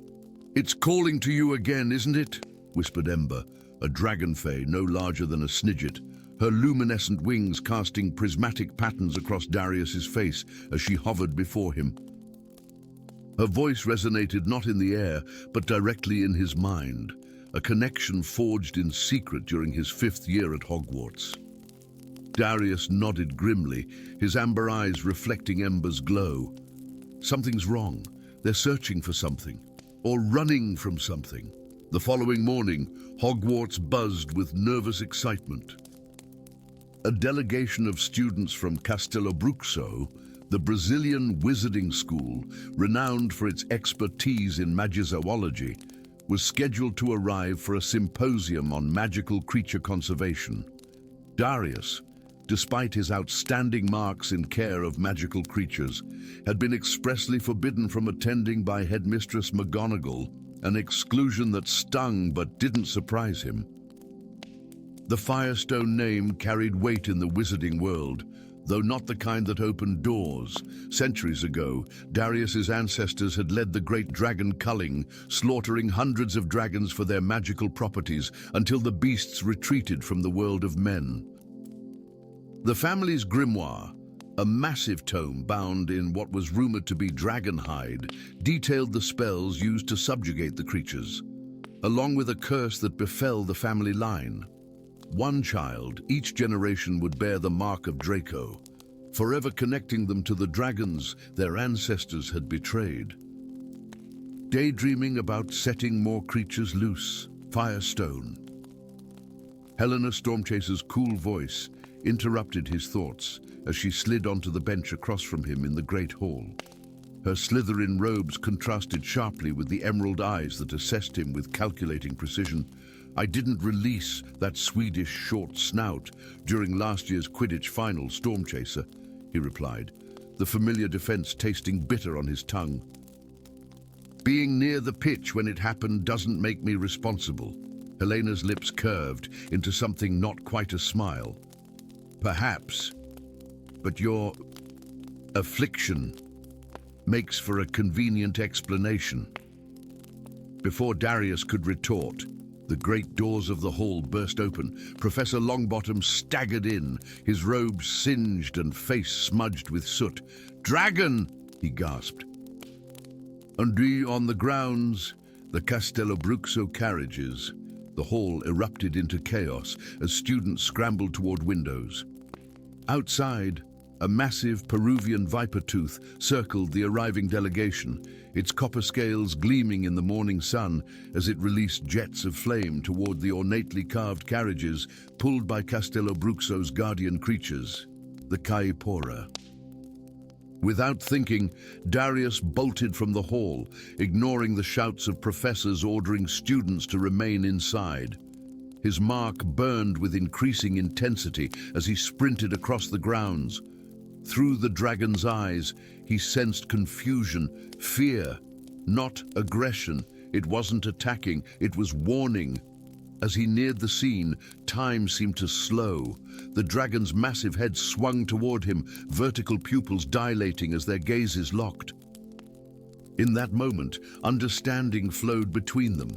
"It's calling to you again, isn't it?" whispered Ember, a dragon fae no larger than a snidget, her luminescent wings casting prismatic patterns across Darius's face as she hovered before him. Her voice resonated not in the air, but directly in his mind, a connection forged in secret during his 5th year at Hogwarts. Darius nodded grimly, his amber eyes reflecting Ember's glow. Something's wrong. They're searching for something, or running from something. The following morning, Hogwarts buzzed with nervous excitement. A delegation of students from Castelo Bruxo, the Brazilian wizarding school, renowned for its expertise in magizoology, was scheduled to arrive for a symposium on magical creature conservation. Darius, despite his outstanding marks in care of magical creatures, had been expressly forbidden from attending by Headmistress McGonagall, an exclusion that stung but didn't surprise him. The Firestone name carried weight in the wizarding world, though not the kind that opened doors. Centuries ago, Darius's ancestors had led the great dragon culling, slaughtering hundreds of dragons for their magical properties until the beasts retreated from the world of men. The family's grimoire, a massive tome bound in what was rumored to be dragon hide, detailed the spells used to subjugate the creatures, along with a curse that befell the family line. One child, each generation would bear the mark of Draco, forever connecting them to the dragons their ancestors had betrayed. Daydreaming about setting more creatures loose, Firestone. Helena Stormchaser's cool voice interrupted his thoughts as she slid onto the bench across from him in the Great Hall. Her Slytherin robes contrasted sharply with the emerald eyes that assessed him with calculating precision. "I didn't release that Swedish short snout during last year's Quidditch final, Stormchaser," he replied, the familiar defense tasting bitter on his tongue. "Being near the pitch when it happened doesn't make me responsible." Helena's lips curved into something not quite a smile. "Perhaps, but your affliction makes for a convenient explanation." Before Darius could retort, The great doors of the hall burst open. Professor Longbottom staggered in, his robes singed and face smudged with soot. "Dragon!" he gasped. And on the grounds, the Castello Bruxo carriages. The hall erupted into chaos as students scrambled toward windows. Outside, a massive Peruvian viper tooth circled the arriving delegation, its copper scales gleaming in the morning sun as it released jets of flame toward the ornately carved carriages pulled by Castello Bruxo's guardian creatures, the Caipora. Without thinking, Darius bolted from the hall, ignoring the shouts of professors ordering students to remain inside. His mark burned with increasing intensity as he sprinted across the grounds. Through the dragon's eyes, he sensed confusion, fear, not aggression. It wasn't attacking, it was warning. As he neared the scene, time seemed to slow. The dragon's massive head swung toward him, vertical pupils dilating as their gazes locked. In that moment, understanding flowed between them.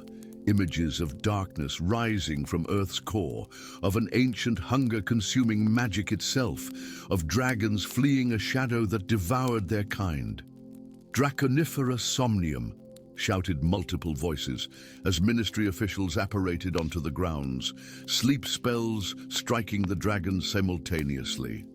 Images of darkness rising from Earth's core, of an ancient hunger-consuming magic itself, of dragons fleeing a shadow that devoured their kind. "Draconifera somnium," shouted multiple voices as ministry officials apparated onto the grounds, sleep spells striking the dragon simultaneously.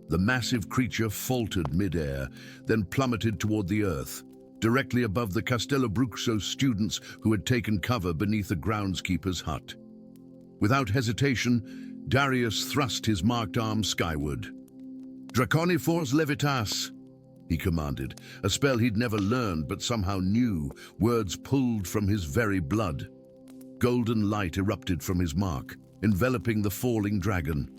The massive creature faltered mid-air, then plummeted toward the earth, directly above the Castello Bruxo students who had taken cover beneath the groundskeeper's hut. Without hesitation, Darius thrust his marked arm skyward. "Draconiforce levitas," he commanded, a spell he'd never learned but somehow knew, words pulled from his very blood. Golden light erupted from his mark, enveloping the falling dragon.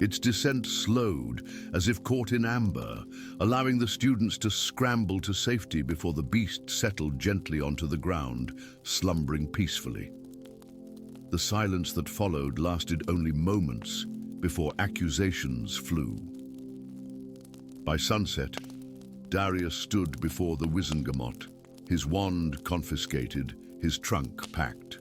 Its descent slowed, as if caught in amber, allowing the students to scramble to safety before the beast settled gently onto the ground, slumbering peacefully. The silence that followed lasted only moments before accusations flew. By sunset, Darius stood before the Wizengamot, his wand confiscated, his trunk packed.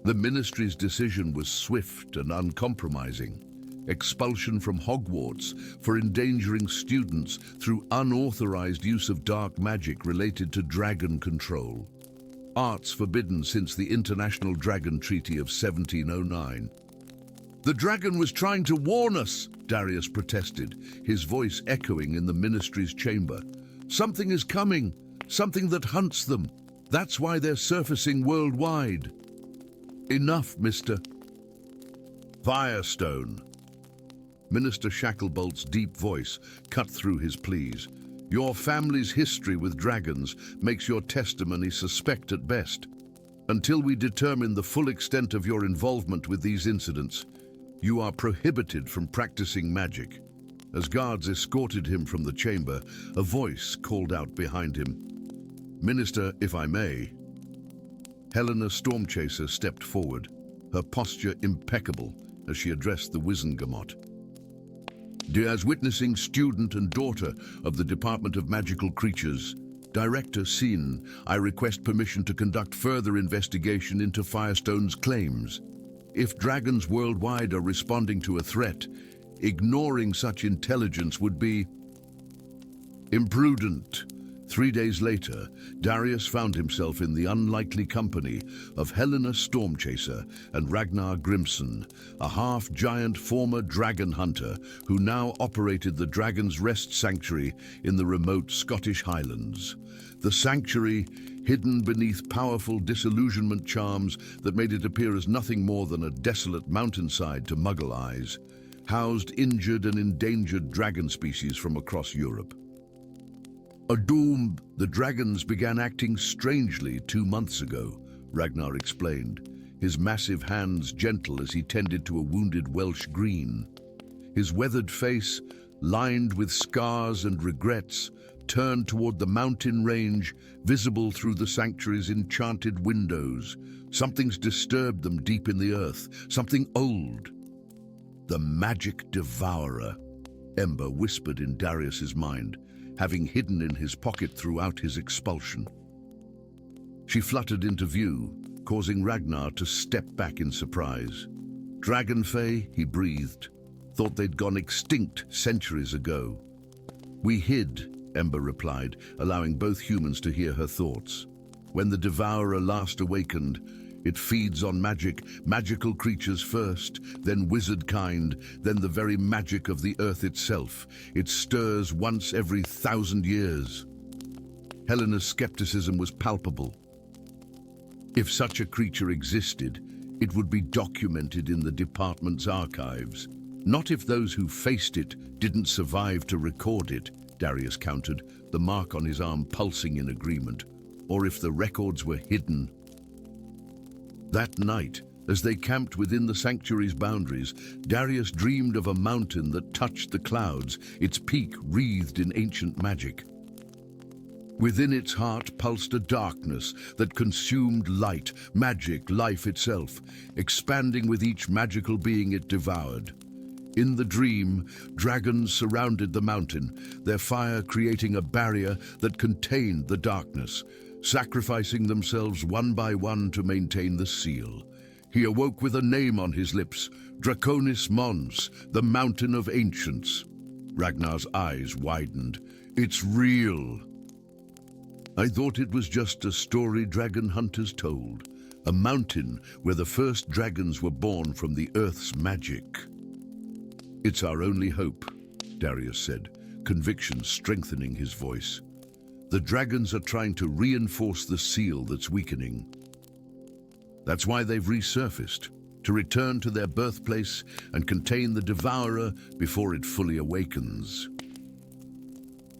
The ministry's decision was swift and uncompromising. Expulsion from Hogwarts for endangering students through unauthorized use of dark magic related to dragon control. Arts forbidden since the International Dragon Treaty of 1709. "The dragon was trying to warn us," Darius protested, his voice echoing in the ministry's chamber. "Something is coming, something that hunts them. That's why they're surfacing worldwide." "Enough, Mr. Firestone." Minister Shacklebolt's deep voice cut through his pleas. "Your family's history with dragons makes your testimony suspect at best. Until we determine the full extent of your involvement with these incidents, you are prohibited from practicing magic." As guards escorted him from the chamber, a voice called out behind him. "Minister, if I may." Helena Stormchaser stepped forward, her posture impeccable as she addressed the Wizengamot. "As witnessing student and daughter of the Department of Magical Creatures, Director Sin, I request permission to conduct further investigation into Firestone's claims. If dragons worldwide are responding to a threat, ignoring such intelligence would be imprudent." 3 days later, Darius found himself in the unlikely company of Helena Stormchaser and Ragnar Grimson, a half-giant former dragon hunter who now operated the Dragon's Rest Sanctuary in the remote Scottish Highlands. The sanctuary, hidden beneath powerful disillusionment charms that made it appear as nothing more than a desolate mountainside to Muggle eyes, housed injured and endangered dragon species from across Europe. The dragons began acting strangely 2 months ago," Ragnar explained, his massive hands gentle as he tended to a wounded Welsh green. His weathered face, lined with scars and regrets, turned toward the mountain range, visible through the sanctuary's enchanted windows. Something's disturbed them deep in the earth, something old. "The magic devourer," Ember whispered in Darius's mind, having hidden in his pocket throughout his expulsion. She fluttered into view, causing Ragnar to step back in surprise. "Dragonfey," he breathed. "Thought they'd gone extinct centuries ago." "We hid," Ember replied, allowing both humans to hear her thoughts. "When the Devourer last awakened, it feeds on magic, magical creatures first, then wizard kind, then the very magic of the earth itself. It stirs once every 1,000 years. Helena's skepticism was palpable. If such a creature existed, it would be documented in the department's archives. Not if those who faced it didn't survive to record it, Darius countered, the mark on his arm pulsing in agreement, or if the records were hidden. That night, as they camped within the sanctuary's boundaries, Darius dreamed of a mountain that touched the clouds, its peak wreathed in ancient magic. Within its heart pulsed a darkness that consumed light, magic, life itself, expanding with each magical being it devoured. In the dream, dragons surrounded the mountain, their fire creating a barrier that contained the darkness, sacrificing themselves one by one to maintain the seal. He awoke with a name on his lips, Draconis Mons, the Mountain of Ancients. Ragnar's eyes widened. "It's real." "I thought it was just a story dragon hunters told, a mountain where the first dragons were born from the earth's magic." "It's our only hope," Darius said, conviction strengthening his voice. "The dragons are trying to reinforce the seal that's weakening. That's why they've resurfaced, to return to their birthplace and contain the Devourer before it fully awakens."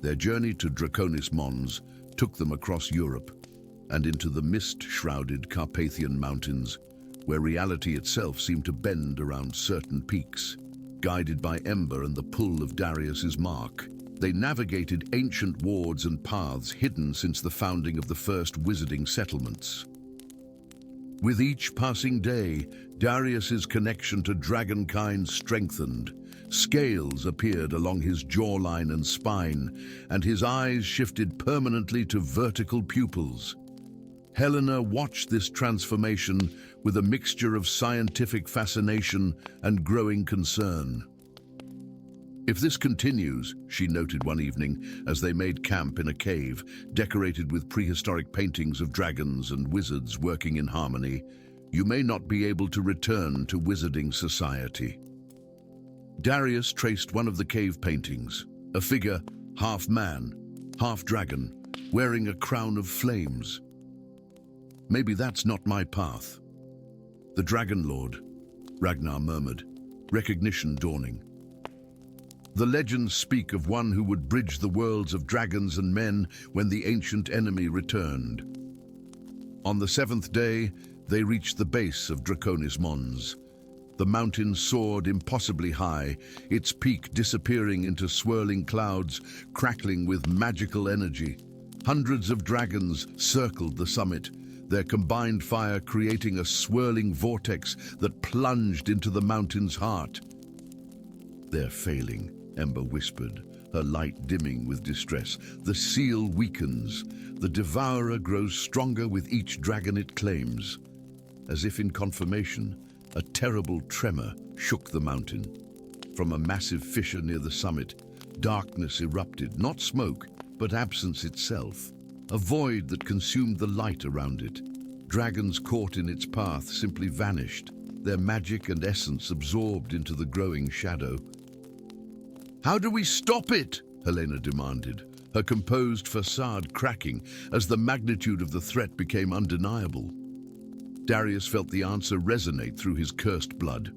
Their journey to Draconis Mons took them across Europe and into the mist-shrouded Carpathian Mountains, where reality itself seemed to bend around certain peaks. Guided by Ember and the pull of Darius's mark, they navigated ancient wards and paths hidden since the founding of the first wizarding settlements. With each passing day, Darius's connection to dragonkind strengthened. Scales appeared along his jawline and spine, and his eyes shifted permanently to vertical pupils. Helena watched this transformation with a mixture of scientific fascination and growing concern. "If this continues," she noted one evening as they made camp in a cave decorated with prehistoric paintings of dragons and wizards working in harmony, "you may not be able to return to wizarding society." Darius traced one of the cave paintings, a figure half man, half dragon, wearing a crown of flames. "Maybe that's not my path." "The Dragon Lord," Ragnar murmured, recognition dawning. "The legends speak of one who would bridge the worlds of dragons and men when the ancient enemy returned." On the 7th day, they reached the base of Draconis Mons. The mountain soared impossibly high, its peak disappearing into swirling clouds, crackling with magical energy. Hundreds of dragons circled the summit, their combined fire creating a swirling vortex that plunged into the mountain's heart. "They're failing," Ember whispered, her light dimming with distress. "The seal weakens. The Devourer grows stronger with each dragon it claims." As if in confirmation, a terrible tremor shook the mountain. From a massive fissure near the summit, darkness erupted, not smoke, but absence itself, a void that consumed the light around it. Dragons caught in its path simply vanished, their magic and essence absorbed into the growing shadow. "How do we stop it?" Helena demanded, her composed facade cracking as the magnitude of the threat became undeniable. Darius felt the answer resonate through his cursed blood.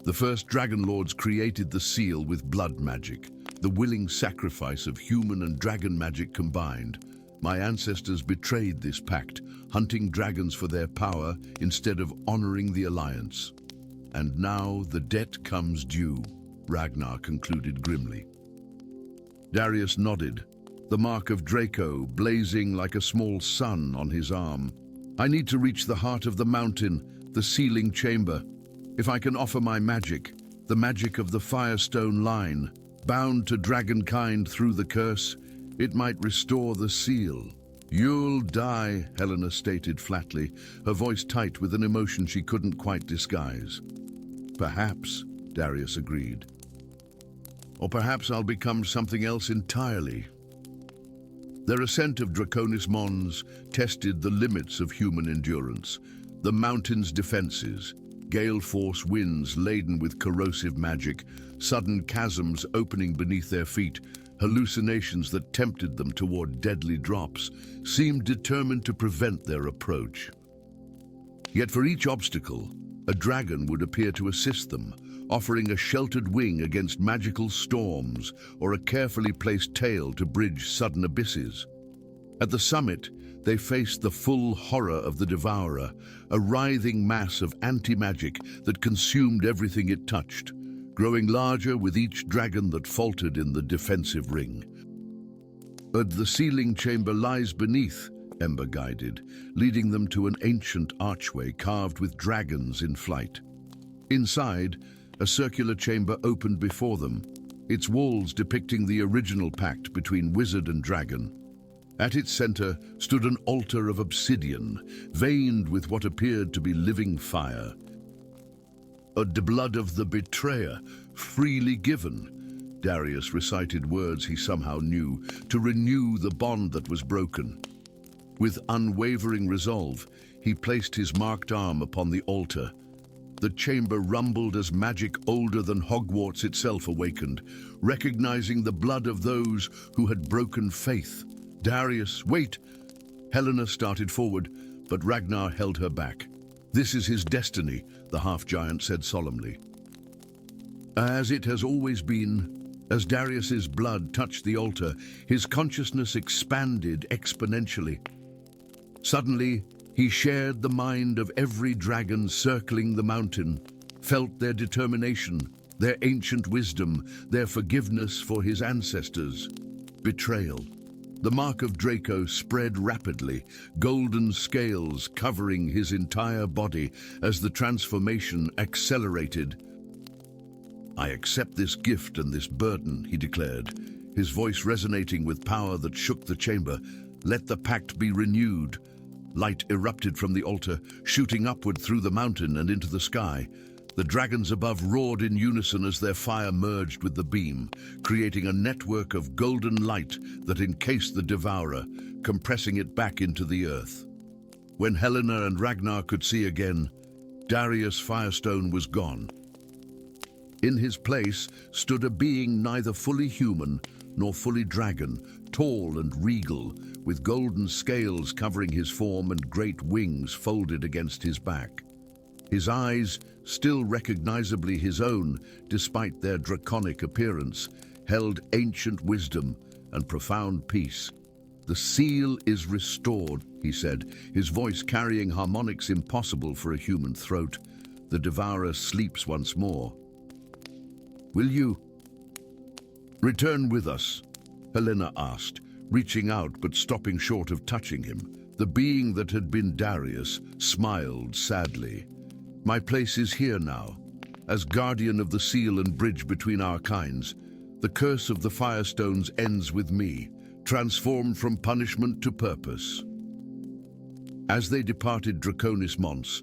"The first Dragon Lords created the seal with blood magic, the willing sacrifice of human and dragon magic combined. My ancestors betrayed this pact, hunting dragons for their power instead of honoring the alliance. And now the debt comes due," Ragnar concluded grimly. Darius nodded, the mark of Draco blazing like a small sun on his arm. "I need to reach the heart of the mountain, the sealing chamber. If I can offer my magic, the magic of the Firestone line, bound to dragonkind through the curse, it might restore the seal." "You'll die," Helena stated flatly, her voice tight with an emotion she couldn't quite disguise. "Perhaps," Darius agreed. "Or perhaps I'll become something else entirely." Their ascent of Draconis Mons tested the limits of human endurance. The mountain's defenses, gale force winds laden with corrosive magic, sudden chasms opening beneath their feet, hallucinations that tempted them toward deadly drops, seemed determined to prevent their approach. Yet for each obstacle, a dragon would appear to assist them, offering a sheltered wing against magical storms or a carefully placed tail to bridge sudden abysses. At the summit, they faced the full horror of the Devourer, a writhing mass of anti-magic that consumed everything it touched, growing larger with each dragon that faltered in the defensive ring. But the sealing chamber lies beneath, Ember guided, leading them to an ancient archway carved with dragons in flight. Inside, a circular chamber opened before them, its walls depicting the original pact between wizard and dragon. At its center stood an altar of obsidian, veined with what appeared to be living fire. "The blood of the betrayer, freely given," Darius recited words he somehow knew, to renew the bond that was broken. With unwavering resolve, he placed his marked arm upon the altar. The chamber rumbled as magic older than Hogwarts itself awakened, recognizing the blood of those who had broken faith. "Darius, wait!" Helena started forward, but Ragnar held her back. "This is his destiny," the half-giant said solemnly. "As it has always been." As Darius's blood touched the altar, his consciousness expanded exponentially. Suddenly, he shared the mind of every dragon circling the mountain, felt their determination, their ancient wisdom, their forgiveness for his ancestors. Betrayal. The mark of Draco spread rapidly, golden scales covering his entire body as the transformation accelerated. "I accept this gift and this burden," he declared, his voice resonating with power that shook the chamber. "Let the pact be renewed." Light erupted from the altar, shooting upward through the mountain and into the sky. The dragons above roared in unison as their fire merged with the beam, creating a network of golden light that encased the Devourer, compressing it back into the earth. When Helena and Ragnar could see again, Darius Firestone was gone. In his place stood a being neither fully human nor fully dragon, tall and regal, with golden scales covering his form and great wings folded against his back. His eyes, still recognizably his own despite their draconic appearance, held ancient wisdom and profound peace. "The seal is restored," he said, his voice carrying harmonics impossible for a human throat. "The Devourer sleeps once more. Will you return with us?" Helena asked, reaching out but stopping short of touching him. The being that had been Darius smiled sadly. "My place is here now. As guardian of the seal and bridge between our kinds, the curse of the Firestones ends with me, transformed from punishment to purpose." As they departed Draconis Mons,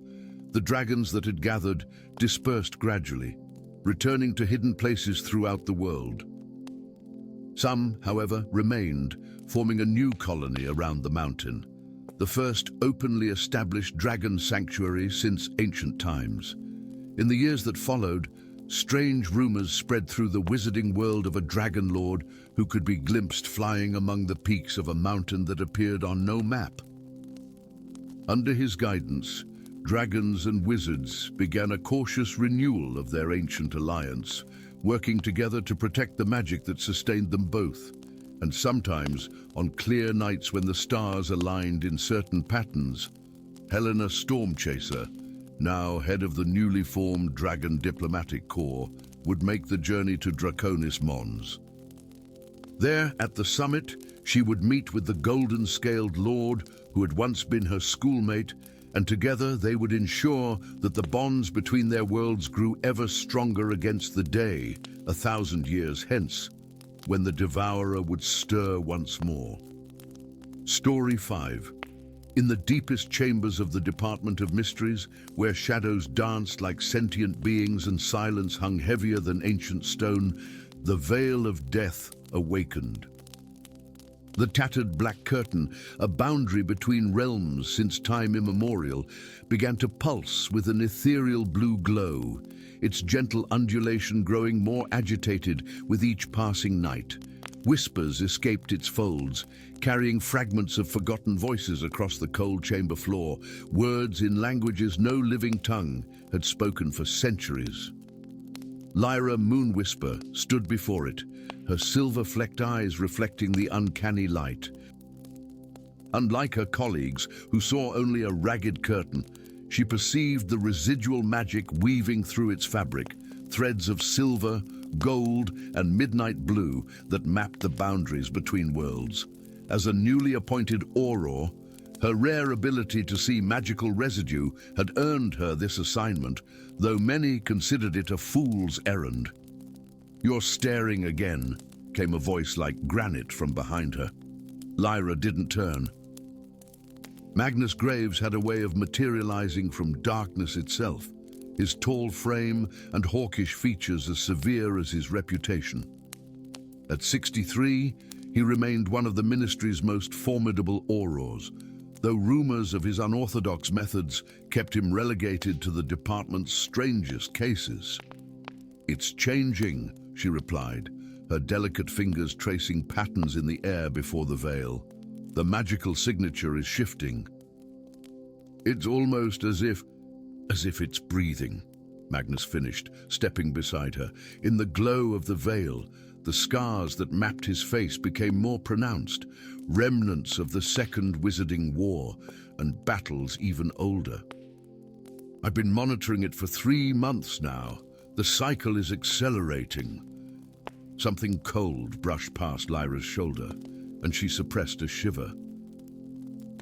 the dragons that had gathered dispersed gradually, returning to hidden places throughout the world. Some, however, remained, forming a new colony around the mountain, the first openly established dragon sanctuary since ancient times. In the years that followed, strange rumors spread through the wizarding world of a dragon lord who could be glimpsed flying among the peaks of a mountain that appeared on no map. Under his guidance, dragons and wizards began a cautious renewal of their ancient alliance, working together to protect the magic that sustained them both. And sometimes, on clear nights when the stars aligned in certain patterns, Helena Stormchaser, now head of the newly formed Dragon Diplomatic Corps, would make the journey to Draconis Mons. There, at the summit, she would meet with the golden-scaled lord who had once been her schoolmate, and together they would ensure that the bonds between their worlds grew ever stronger against the day, 1,000 years hence, when the Devourer would stir once more. Story 5. In the deepest chambers of the Department of Mysteries, where shadows danced like sentient beings and silence hung heavier than ancient stone, the veil of death awakened. The tattered black curtain, a boundary between realms since time immemorial, began to pulse with an ethereal blue glow, its gentle undulation growing more agitated with each passing night. Whispers escaped its folds, carrying fragments of forgotten voices across the cold chamber floor, words in languages no living tongue had spoken for centuries. Lyra Moonwhisper stood before it, her silver-flecked eyes reflecting the uncanny light. Unlike her colleagues, who saw only a ragged curtain, she perceived the residual magic weaving through its fabric, threads of silver, gold, and midnight blue that mapped the boundaries between worlds. As a newly appointed Auror, her rare ability to see magical residue had earned her this assignment, though many considered it a fool's errand. "You're staring again," came a voice like granite from behind her. Lyra didn't turn. Magnus Graves had a way of materializing from darkness itself, his tall frame and hawkish features as severe as his reputation. At 63, he remained one of the Ministry's most formidable Aurors, though rumors of his unorthodox methods kept him relegated to the department's strangest cases. "It's changing," she replied, her delicate fingers tracing patterns in the air before the veil. "The magical signature is shifting." "It's almost as if it's breathing," Magnus finished, stepping beside her. In the glow of the veil, the scars that mapped his face became more pronounced, remnants of the Second Wizarding War and battles even older. "I've been monitoring it for 3 months now. The cycle is accelerating." Something cold brushed past Lyra's shoulder, and she suppressed a shiver.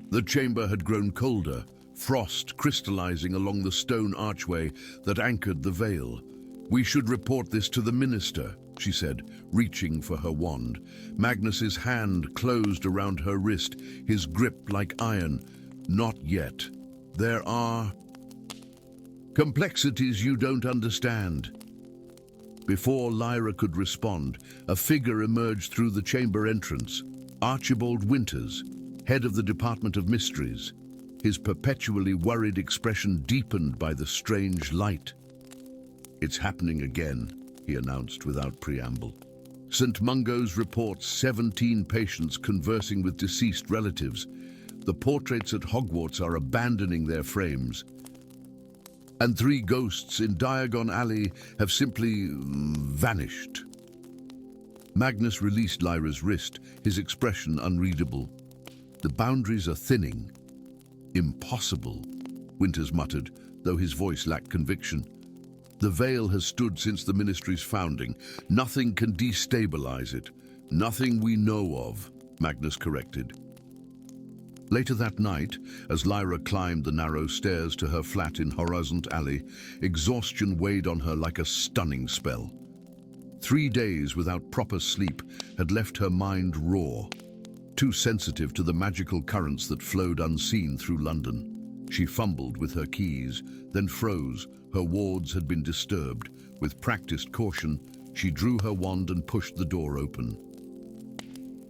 The chamber had grown colder, frost crystallizing along the stone archway that anchored the veil. "We should report this to the minister," she said, reaching for her wand. Magnus's hand closed around her wrist, his grip like iron. "Not yet. There are complexities you don't understand." Before Lyra could respond, a figure emerged through the chamber entrance. Archibald Winters, head of the Department of Mysteries, his perpetually worried expression deepened by the strange light. "It's happening again," he announced without preamble. "St. Mungo's reports 17 patients conversing with deceased relatives. The portraits at Hogwarts are abandoning their frames. And 3 ghosts in Diagon Alley have simply vanished." Magnus released Lyra's wrist, his expression unreadable. "The boundaries are thinning." "Impossible," Winters muttered, though his voice lacked conviction. "The veil has stood since the Ministry's founding. Nothing can destabilize it. Nothing we know of," Magnus corrected. Later that night, as Lyra climbed the narrow stairs to her flat in Horizont Alley, exhaustion weighed on her like a stunning spell. 3 days without proper sleep had left her mind raw, too sensitive to the magical currents that flowed unseen through London. She fumbled with her keys, then froze. Her wards had been disturbed. With practiced caution, she drew her wand and pushed the door open.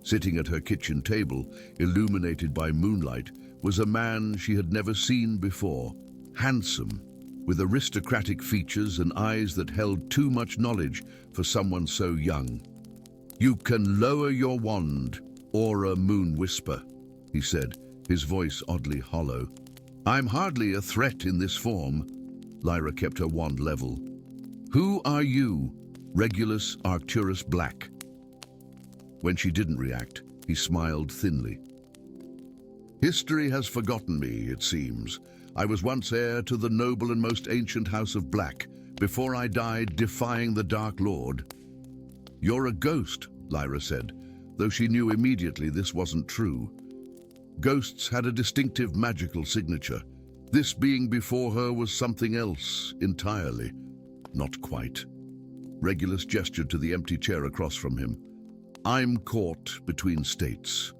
Sitting at her kitchen table, illuminated by moonlight, was a man she had never seen before. Handsome, with aristocratic features and eyes that held too much knowledge for someone so young. "You can lower your wand, Aura Moonwhisper," he said, his voice oddly hollow. "I'm hardly a threat in this form." Lyra kept her wand level. "Who are you?" Regulus Arcturus Black. When she didn't react, he smiled thinly. "History has forgotten me, it seems. I was once heir to the noble and most ancient House of Black, before I died defying the Dark Lord." "You're a ghost," Lyra said, though she knew immediately this wasn't true. Ghosts had a distinctive magical signature. This being before her was something else entirely. Not quite. Regulus gestured to the empty chair across from him. "I'm caught between states."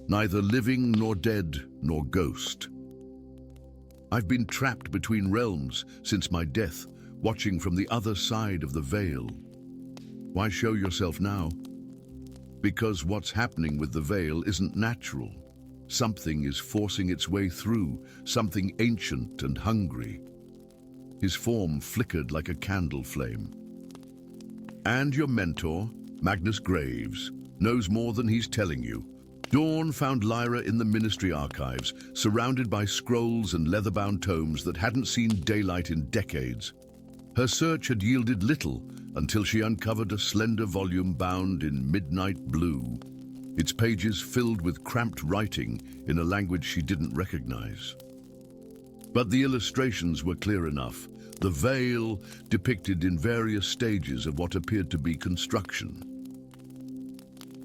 neither living nor dead nor ghost. I've been trapped between realms since my death, watching from the other side of the veil. Why show yourself now? Because what's happening with the veil isn't natural. Something is forcing its way through, something ancient and hungry. His form flickered like a candle flame. And your mentor, Magnus Graves, knows more than he's telling you. Dawn found Lyra in the Ministry archives, surrounded by scrolls and leather-bound tomes that hadn't seen daylight in decades. Her search had yielded little until she uncovered a slender volume bound in midnight blue, its pages filled with cramped writing in a language she didn't recognize. But the illustrations were clear enough, the veil depicted in various stages of what appeared to be construction.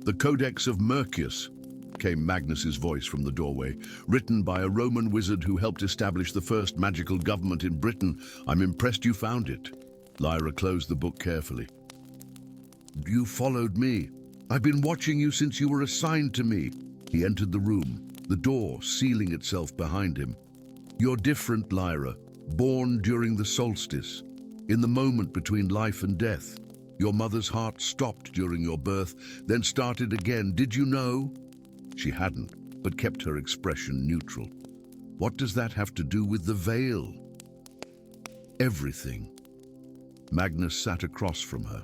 The Codex of Mercius, came Magnus's voice from the doorway, written by a Roman wizard who helped establish the first magical government in Britain. I'm impressed you found it. Lyra closed the book carefully. You followed me. I've been watching you since you were assigned to me. He entered the room, the door sealing itself behind him. You're different, Lyra, born during the solstice, in the moment between life and death. Your mother's heart stopped during your birth, then started again. Did you know? She hadn't, but kept her expression neutral. What does that have to do with the veil? Everything. Magnus sat across from her.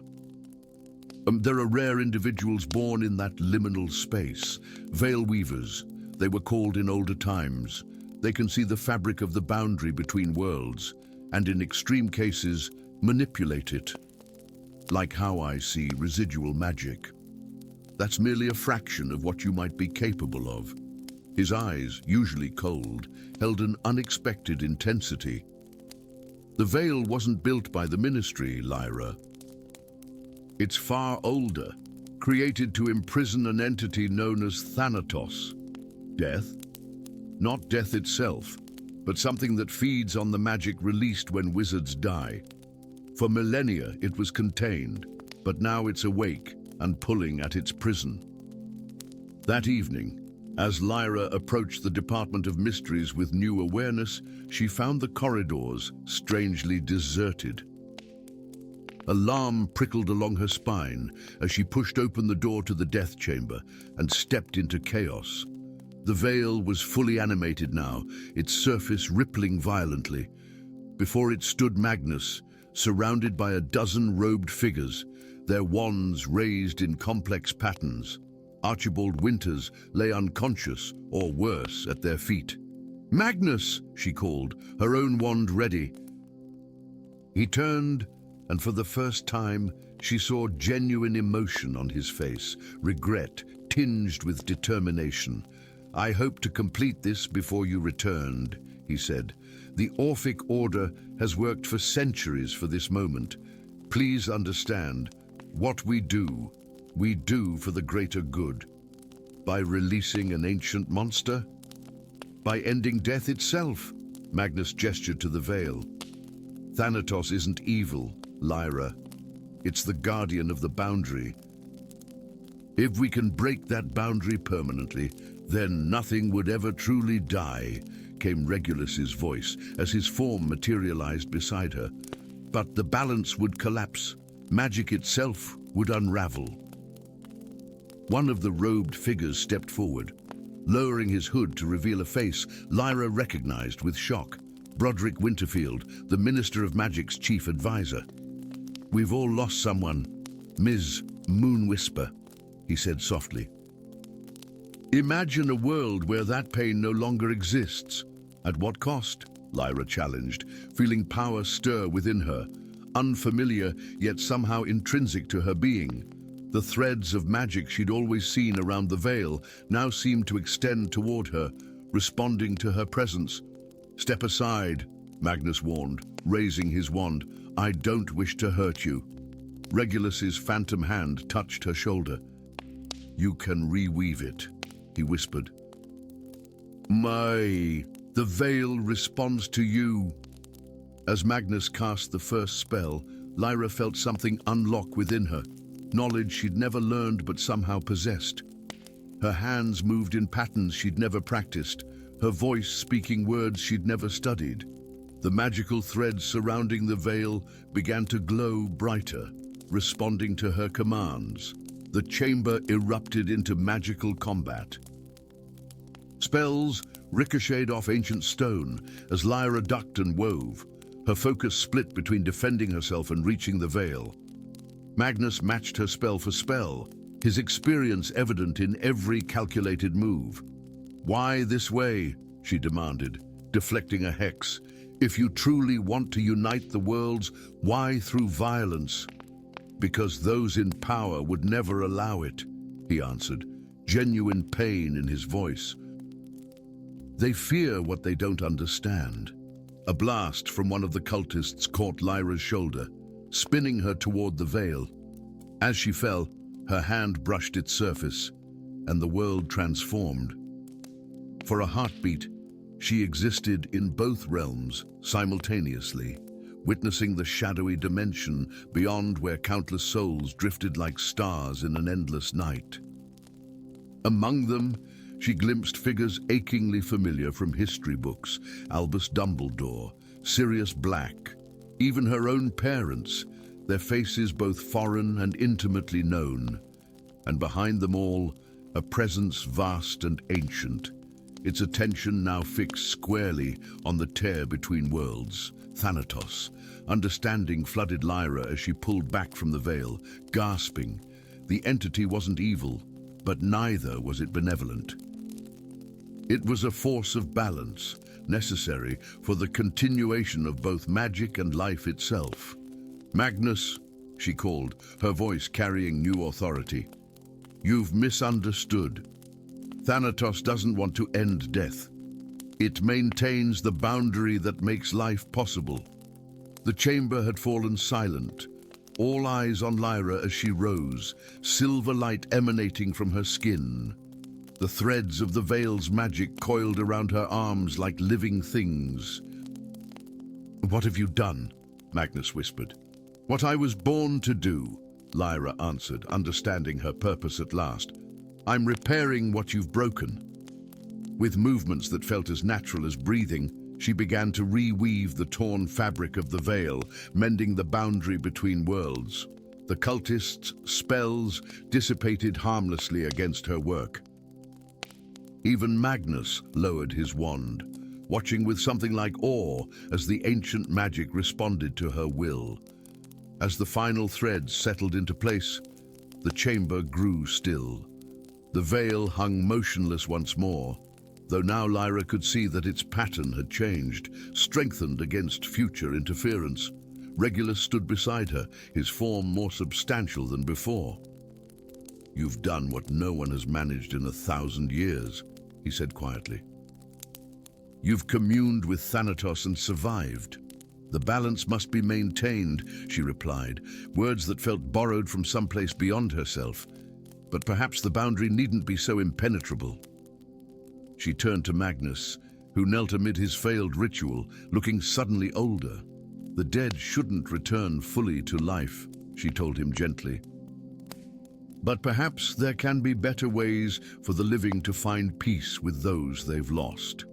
There are rare individuals born in that liminal space. Veil weavers, they were called in older times. They can see the fabric of the boundary between worlds, and in extreme cases, manipulate it. Like how I see residual magic. That's merely a fraction of what you might be capable of. His eyes, usually cold, held an unexpected intensity. The veil wasn't built by the Ministry, Lyra. It's far older, created to imprison an entity known as Thanatos. Death? Not death itself, but something that feeds on the magic released when wizards die. For millennia it was contained, but now it's awake and pulling at its prison. That evening, as Lyra approached the Department of Mysteries with new awareness, she found the corridors strangely deserted. Alarm prickled along her spine as she pushed open the door to the death chamber and stepped into chaos. The veil was fully animated now, its surface rippling violently. Before it stood Magnus, surrounded by a dozen robed figures, their wands raised in complex patterns. Archibald Winters lay unconscious, or worse, at their feet. "Magnus!" she called, her own wand ready. He turned, and for the first time, she saw genuine emotion on his face, regret tinged with determination. "I hope to complete this before you returned," he said. "The Orphic Order has worked for centuries for this moment. Please understand, what we do for the greater good. By releasing an ancient monster? By ending death itself?" Magnus gestured to the veil. "Thanatos isn't evil, Lyra. It's the guardian of the boundary. If we can break that boundary permanently, then nothing would ever truly die," came Regulus's voice as his form materialized beside her. "But the balance would collapse. Magic itself would unravel." One of the robed figures stepped forward. Lowering his hood to reveal a face Lyra recognized with shock. Broderick Winterfield, the Minister of Magic's chief advisor. "We've all lost someone, Ms. Moonwhisper," he said softly. "Imagine a world where that pain no longer exists. At what cost?" Lyra challenged, feeling power stir within her, unfamiliar yet somehow intrinsic to her being. The threads of magic she'd always seen around the veil now seemed to extend toward her, responding to her presence. "Step aside," Magnus warned, raising his wand. "I don't wish to hurt you." Regulus's phantom hand touched her shoulder. "You can reweave it," he whispered. The veil responds to you." As Magnus cast the first spell, Lyra felt something unlock within her, knowledge she'd never learned but somehow possessed. Her hands moved in patterns she'd never practiced, her voice speaking words she'd never studied. The magical threads surrounding the veil began to glow brighter, responding to her commands. The chamber erupted into magical combat. Spells ricocheted off ancient stone as Lyra ducked and wove. Her focus split between defending herself and reaching the veil. Magnus matched her spell for spell, his experience evident in every calculated move. "Why this way?" she demanded, deflecting a hex. "If you truly want to unite the worlds, why through violence?" "Because those in power would never allow it," he answered, genuine pain in his voice. "They fear what they don't understand." A blast from one of the cultists caught Lyra's shoulder, spinning her toward the veil. As she fell, her hand brushed its surface, and the world transformed. For a heartbeat, she existed in both realms simultaneously, witnessing the shadowy dimension beyond where countless souls drifted like stars in an endless night. Among them, she glimpsed figures achingly familiar from history books: Albus Dumbledore, Sirius Black, even her own parents, their faces both foreign and intimately known. And behind them all, a presence vast and ancient, its attention now fixed squarely on the tear between worlds. Thanatos. Understanding flooded Lyra as she pulled back from the veil, gasping. The entity wasn't evil, but neither was it benevolent. It was a force of balance, necessary for the continuation of both magic and life itself. "Magnus," she called, her voice carrying new authority. "You've misunderstood. Thanatos doesn't want to end death. It maintains the boundary that makes life possible." The chamber had fallen silent, all eyes on Lyra as she rose, silver light emanating from her skin. The threads of the veil's magic coiled around her arms like living things. "What have you done?" Magnus whispered. "What I was born to do," Lyra answered, understanding her purpose at last. "I'm repairing what you've broken." With movements that felt as natural as breathing, she began to reweave the torn fabric of the veil, mending the boundary between worlds. The cultists' spells dissipated harmlessly against her work. Even Magnus lowered his wand, watching with something like awe as the ancient magic responded to her will. As the final threads settled into place, the chamber grew still. The veil hung motionless once more, though now Lyra could see that its pattern had changed, strengthened against future interference. Regulus stood beside her, his form more substantial than before. "You've done what no one has managed in 1,000 years, he said quietly. "You've communed with Thanatos and survived. The balance must be maintained," she replied, words that felt borrowed from someplace beyond herself. "But perhaps the boundary needn't be so impenetrable." She turned to Magnus, who knelt amid his failed ritual, looking suddenly older. "The dead shouldn't return fully to life," she told him gently. "But perhaps there can be better ways for the living to find peace with those they've lost."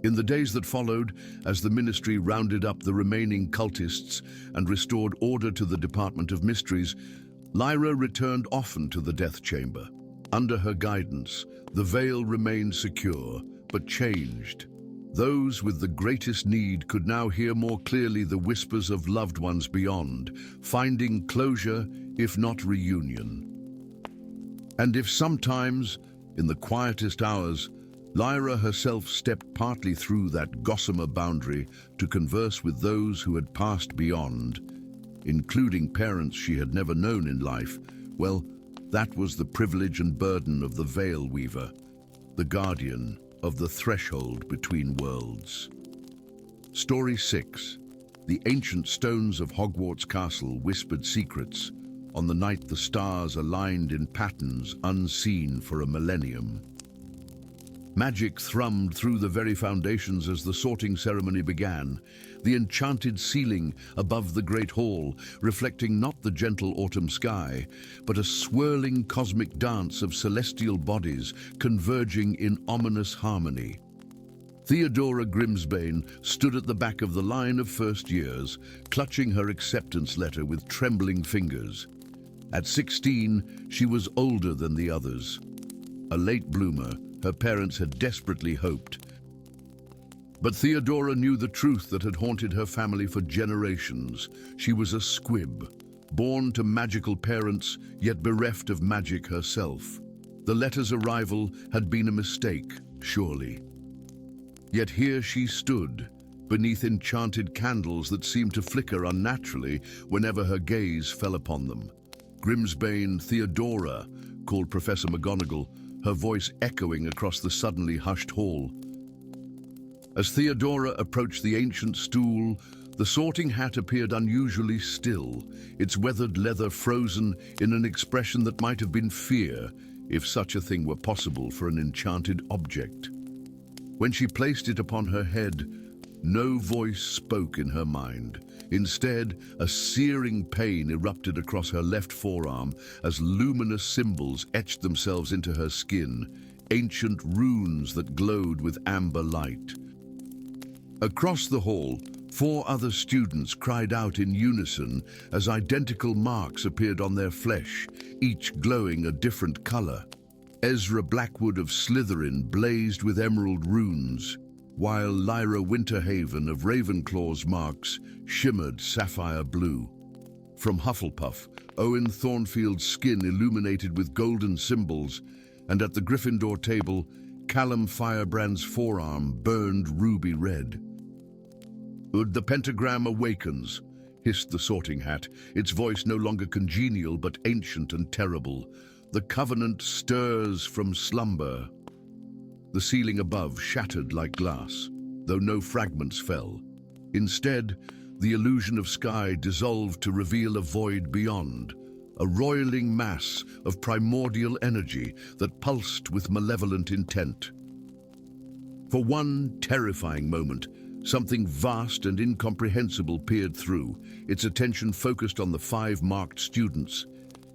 In the days that followed, as the ministry rounded up the remaining cultists and restored order to the Department of Mysteries, Lyra returned often to the death chamber. Under her guidance, the veil remained secure, but changed. Those with the greatest need could now hear more clearly the whispers of loved ones beyond, finding closure, if not reunion. And if sometimes, in the quietest hours, Lyra herself stepped partly through that gossamer boundary to converse with those who had passed beyond, including parents she had never known in life, well, that was the privilege and burden of the Veil Weaver, the guardian of the threshold between worlds. Story 6. The ancient stones of Hogwarts Castle whispered secrets on the night the stars aligned in patterns unseen for a millennium. Magic thrummed through the very foundations as the sorting ceremony began, the enchanted ceiling above the great hall reflecting not the gentle autumn sky, but a swirling cosmic dance of celestial bodies converging in ominous harmony. Theodora Grimsbane stood at the back of the line of first years, clutching her acceptance letter with trembling fingers. At 16, she was older than the others. A late bloomer, her parents had desperately hoped. But Theodora knew the truth that had haunted her family for generations. She was a squib, born to magical parents, yet bereft of magic herself. The letter's arrival had been a mistake, surely. Yet here she stood, beneath enchanted candles that seemed to flicker unnaturally whenever her gaze fell upon them. Grimsbane Theodora, called Professor McGonagall, her voice echoing across the suddenly hushed hall. As Theodora approached the ancient stool, the sorting hat appeared unusually still, its weathered leather frozen in an expression that might have been fear, if such a thing were possible for an enchanted object. When she placed it upon her head, no voice spoke in her mind. Instead, a searing pain erupted across her left forearm as luminous symbols etched themselves into her skin, ancient runes that glowed with amber light. Across the hall, 4 other students cried out in unison as identical marks appeared on their flesh, each glowing a different color. Ezra Blackwood of Slytherin blazed with emerald runes, while Lyra Winterhaven of Ravenclaw's marks shimmered sapphire blue. From Hufflepuff, Owen Thornfield's skin illuminated with golden symbols, and at the Gryffindor table, Callum Firebrand's forearm burned ruby red. "The pentagram awakens," hissed the sorting hat, its voice no longer congenial but ancient and terrible. "The covenant stirs from slumber." The ceiling above shattered like glass, though no fragments fell. Instead, the illusion of sky dissolved to reveal a void beyond, a roiling mass of primordial energy that pulsed with malevolent intent. For one terrifying moment, something vast and incomprehensible peered through, its attention focused on the 5 marked students.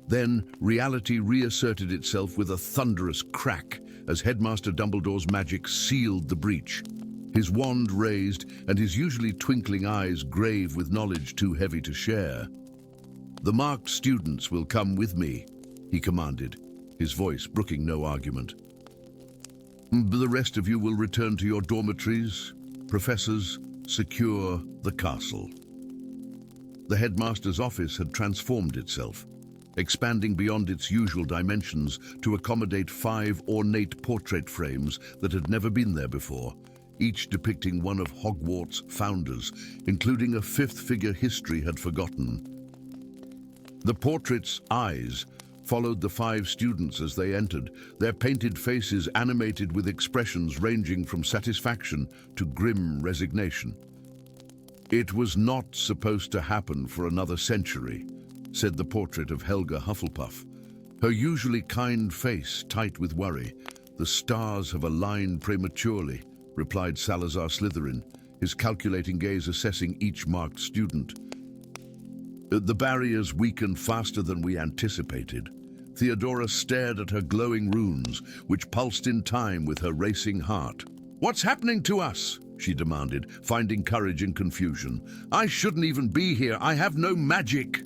Then, reality reasserted itself with a thunderous crack as Headmaster Dumbledore's magic sealed the breach. His wand raised and his usually twinkling eyes grave with knowledge too heavy to share. "The marked students will come with me," he commanded, his voice brooking no argument. "The rest of you will return to your dormitories. Professors, secure the castle." The headmaster's office had transformed itself, expanding beyond its usual dimensions to accommodate 5 ornate portrait frames that had never been there before, each depicting one of Hogwarts' founders, including a 5th figure history had forgotten. The portraits' eyes followed the 5 students as they entered, their painted faces animated with expressions ranging from satisfaction to grim resignation. "It was not supposed to happen for another century," said the portrait of Helga Hufflepuff, her usually kind face tight with worry. "The stars have aligned prematurely," replied Salazar Slytherin, his calculating gaze assessing each marked student. "The barriers weakened faster than we anticipated." Theodora stared at her glowing runes, which pulsed in time with her racing heart. "What's happening to us?" she demanded, finding courage in confusion. "I shouldn't even be here. I have no magic."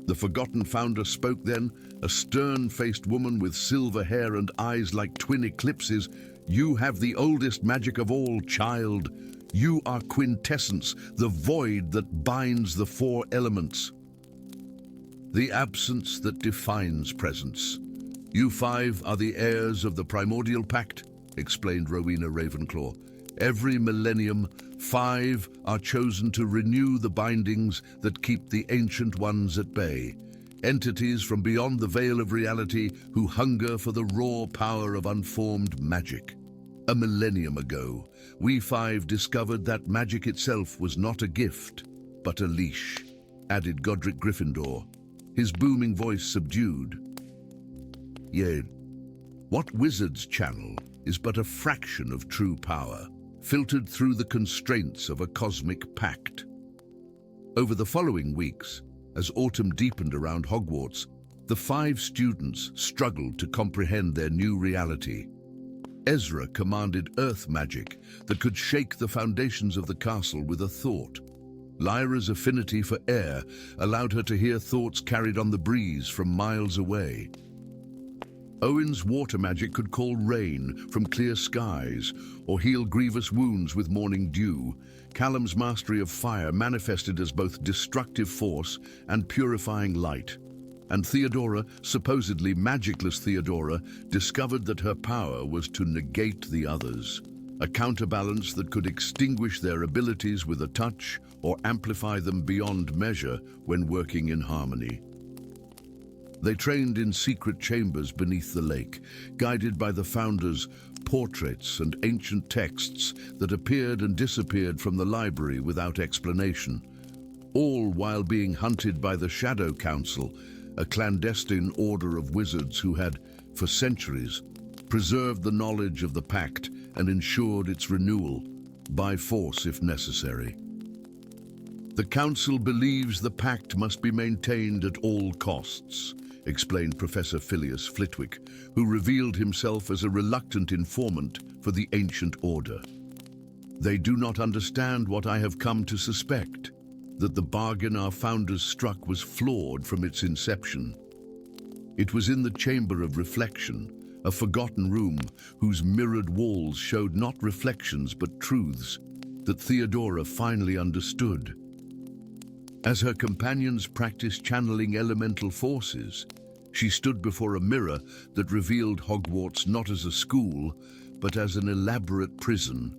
The forgotten founder spoke then, a stern-faced woman with silver hair and eyes like twin eclipses. "You have the oldest magic of all, child. You are quintessence, the void that binds the 4 elements. The absence that defines presence. You 5 are the heirs of the primordial pact," explained Rowena Ravenclaw. "Every millennium, 5 are chosen to renew the bindings that keep the ancient ones at bay. Entities from beyond the veil of reality who hunger for the raw power of unformed magic. A millennium ago, we 5 discovered that magic itself was not a gift, but a leash," added Godric Gryffindor, his booming voice subdued. "Yea, what wizard's channel is but a fraction of true power, filtered through the constraints of a cosmic pact. Over the following weeks, as autumn deepened around Hogwarts, the 5 students struggled to comprehend their new reality. Ezra commanded earth magic that could shake the foundations of the castle with a thought. Lyra's affinity for air allowed her to hear thoughts carried on the breeze from miles away. Owen's water magic could call rain from clear skies or heal grievous wounds with morning dew. Callum's mastery of fire manifested as both destructive force and purifying light. And Theodora, supposedly magicless Theodora, discovered that her power was to negate the others, a counterbalance that could extinguish their abilities with a touch or amplify them beyond measure when working in harmony. They trained in secret chambers beneath the lake, guided by the Founders' portraits and ancient texts that appeared and disappeared from the library without explanation, all while being hunted by the Shadow Council, a clandestine order of wizards who had, for centuries, preserved the knowledge of the pact and ensured its renewal, by force if necessary. The Council believes the pact must be maintained at all costs, explained Professor Phileas Flitwick, who revealed himself as a reluctant informant for the ancient order. They do not understand what I have come to suspect, that the bargain our founders struck was flawed from its inception. It was in the Chamber of Reflection, a forgotten room whose mirrored walls showed not reflections but truths, that Theodora finally understood. As her companions practiced channeling elemental forces, she stood before a mirror that revealed Hogwarts not as a school, but as an elaborate prison,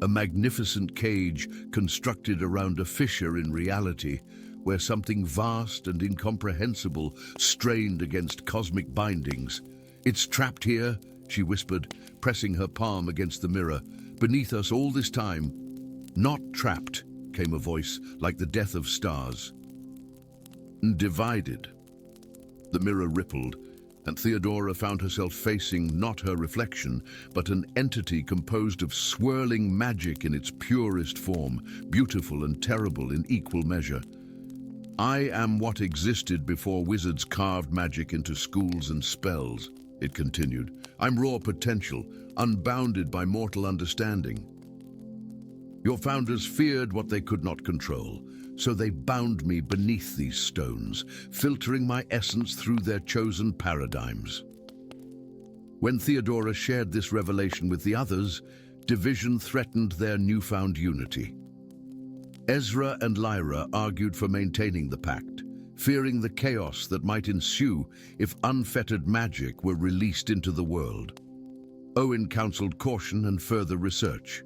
a magnificent cage constructed around a fissure in reality, where something vast and incomprehensible strained against cosmic bindings. "It's trapped here," she whispered, pressing her palm against the mirror. "Beneath us all this time." "Not trapped," came a voice like the death of stars. "Divided." The mirror rippled, and Theodora found herself facing not her reflection, but an entity composed of swirling magic in its purest form, beautiful and terrible in equal measure. "I am what existed before wizards carved magic into schools and spells," it continued. "I'm raw potential, unbounded by mortal understanding. Your founders feared what they could not control, so they bound me beneath these stones, filtering my essence through their chosen paradigms." When Theodora shared this revelation with the others, division threatened their newfound unity. Ezra and Lyra argued for maintaining the pact, fearing the chaos that might ensue if unfettered magic were released into the world. Owen counseled caution and further research.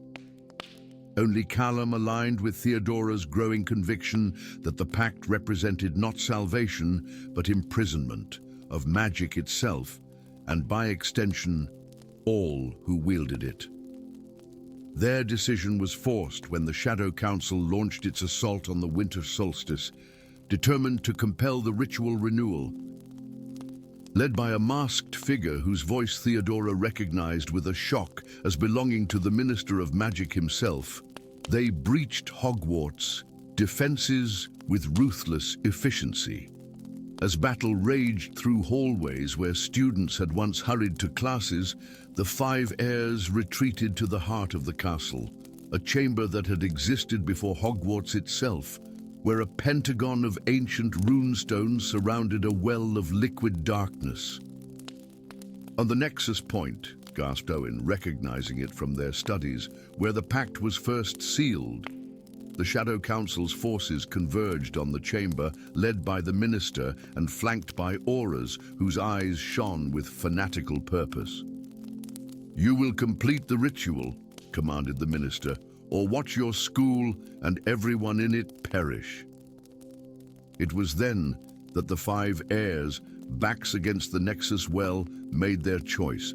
Only Callum aligned with Theodora's growing conviction that the pact represented not salvation, but imprisonment of magic itself, and by extension, all who wielded it. Their decision was forced when the Shadow Council launched its assault on the winter solstice, determined to compel the ritual renewal. Led by a masked figure whose voice Theodora recognized with a shock as belonging to the Minister of Magic himself, they breached Hogwarts' defenses with ruthless efficiency. As battle raged through hallways where students had once hurried to classes, the 5 heirs retreated to the heart of the castle, a chamber that had existed before Hogwarts itself, where a pentagon of ancient runestones surrounded a well of liquid darkness. "On the Nexus Point," gasped Owen, recognizing it from their studies, "where the pact was first sealed." The Shadow Council's forces converged on the chamber, led by the minister and flanked by auras whose eyes shone with fanatical purpose. "You will complete the ritual," commanded the minister, "or watch your school and everyone in it perish." It was then that the 5 heirs, backs against the Nexus well, made their choice.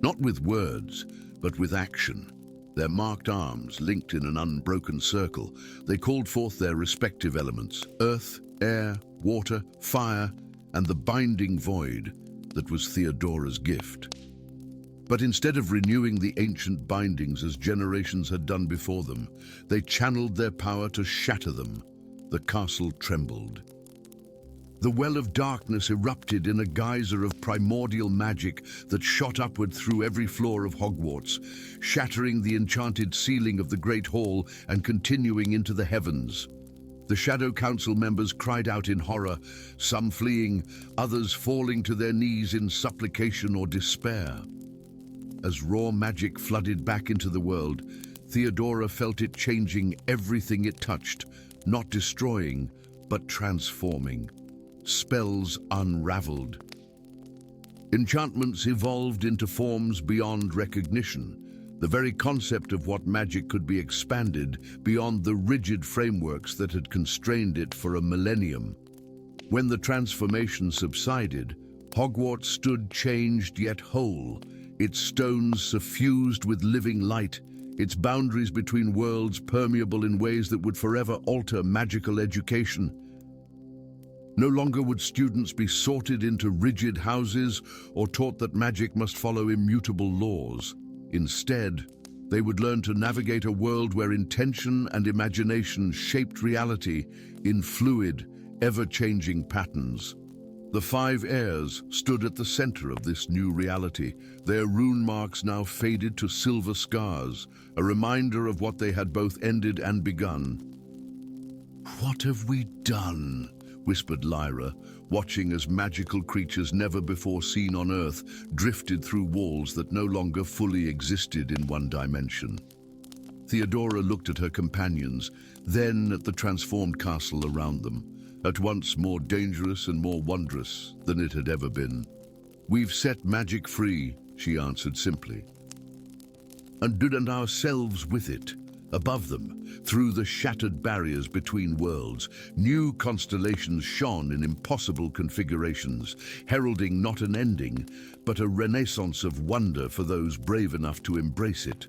Not with words, but with action. Their marked arms linked in an unbroken circle, they called forth their respective elements: earth, air, water, fire, and the binding void that was Theodora's gift. But instead of renewing the ancient bindings as generations had done before them, they channeled their power to shatter them. The castle trembled. The well of darkness erupted in a geyser of primordial magic that shot upward through every floor of Hogwarts, shattering the enchanted ceiling of the Great Hall and continuing into the heavens. The Shadow Council members cried out in horror, some fleeing, others falling to their knees in supplication or despair. As raw magic flooded back into the world, Theodora felt it changing everything it touched, not destroying, but transforming. Spells unraveled. Enchantments evolved into forms beyond recognition. The very concept of what magic could be expanded beyond the rigid frameworks that had constrained it for a millennium. When the transformation subsided, Hogwarts stood changed yet whole, its stones suffused with living light, its boundaries between worlds permeable in ways that would forever alter magical education. No longer would students be sorted into rigid houses or taught that magic must follow immutable laws. Instead, they would learn to navigate a world where intention and imagination shaped reality in fluid, ever-changing patterns. The 5 heirs stood at the center of this new reality, their rune marks now faded to silver scars, a reminder of what they had both ended and begun. "What have we done?" whispered Lyra, watching as magical creatures never before seen on Earth drifted through walls that no longer fully existed in one dimension. Theodora looked at her companions, then at the transformed castle around them, at once more dangerous and more wondrous than it had ever been. "We've set magic free," she answered simply, and ourselves with it. Above them, through the shattered barriers between worlds, new constellations shone in impossible configurations, heralding not an ending, but a renaissance of wonder for those brave enough to embrace it.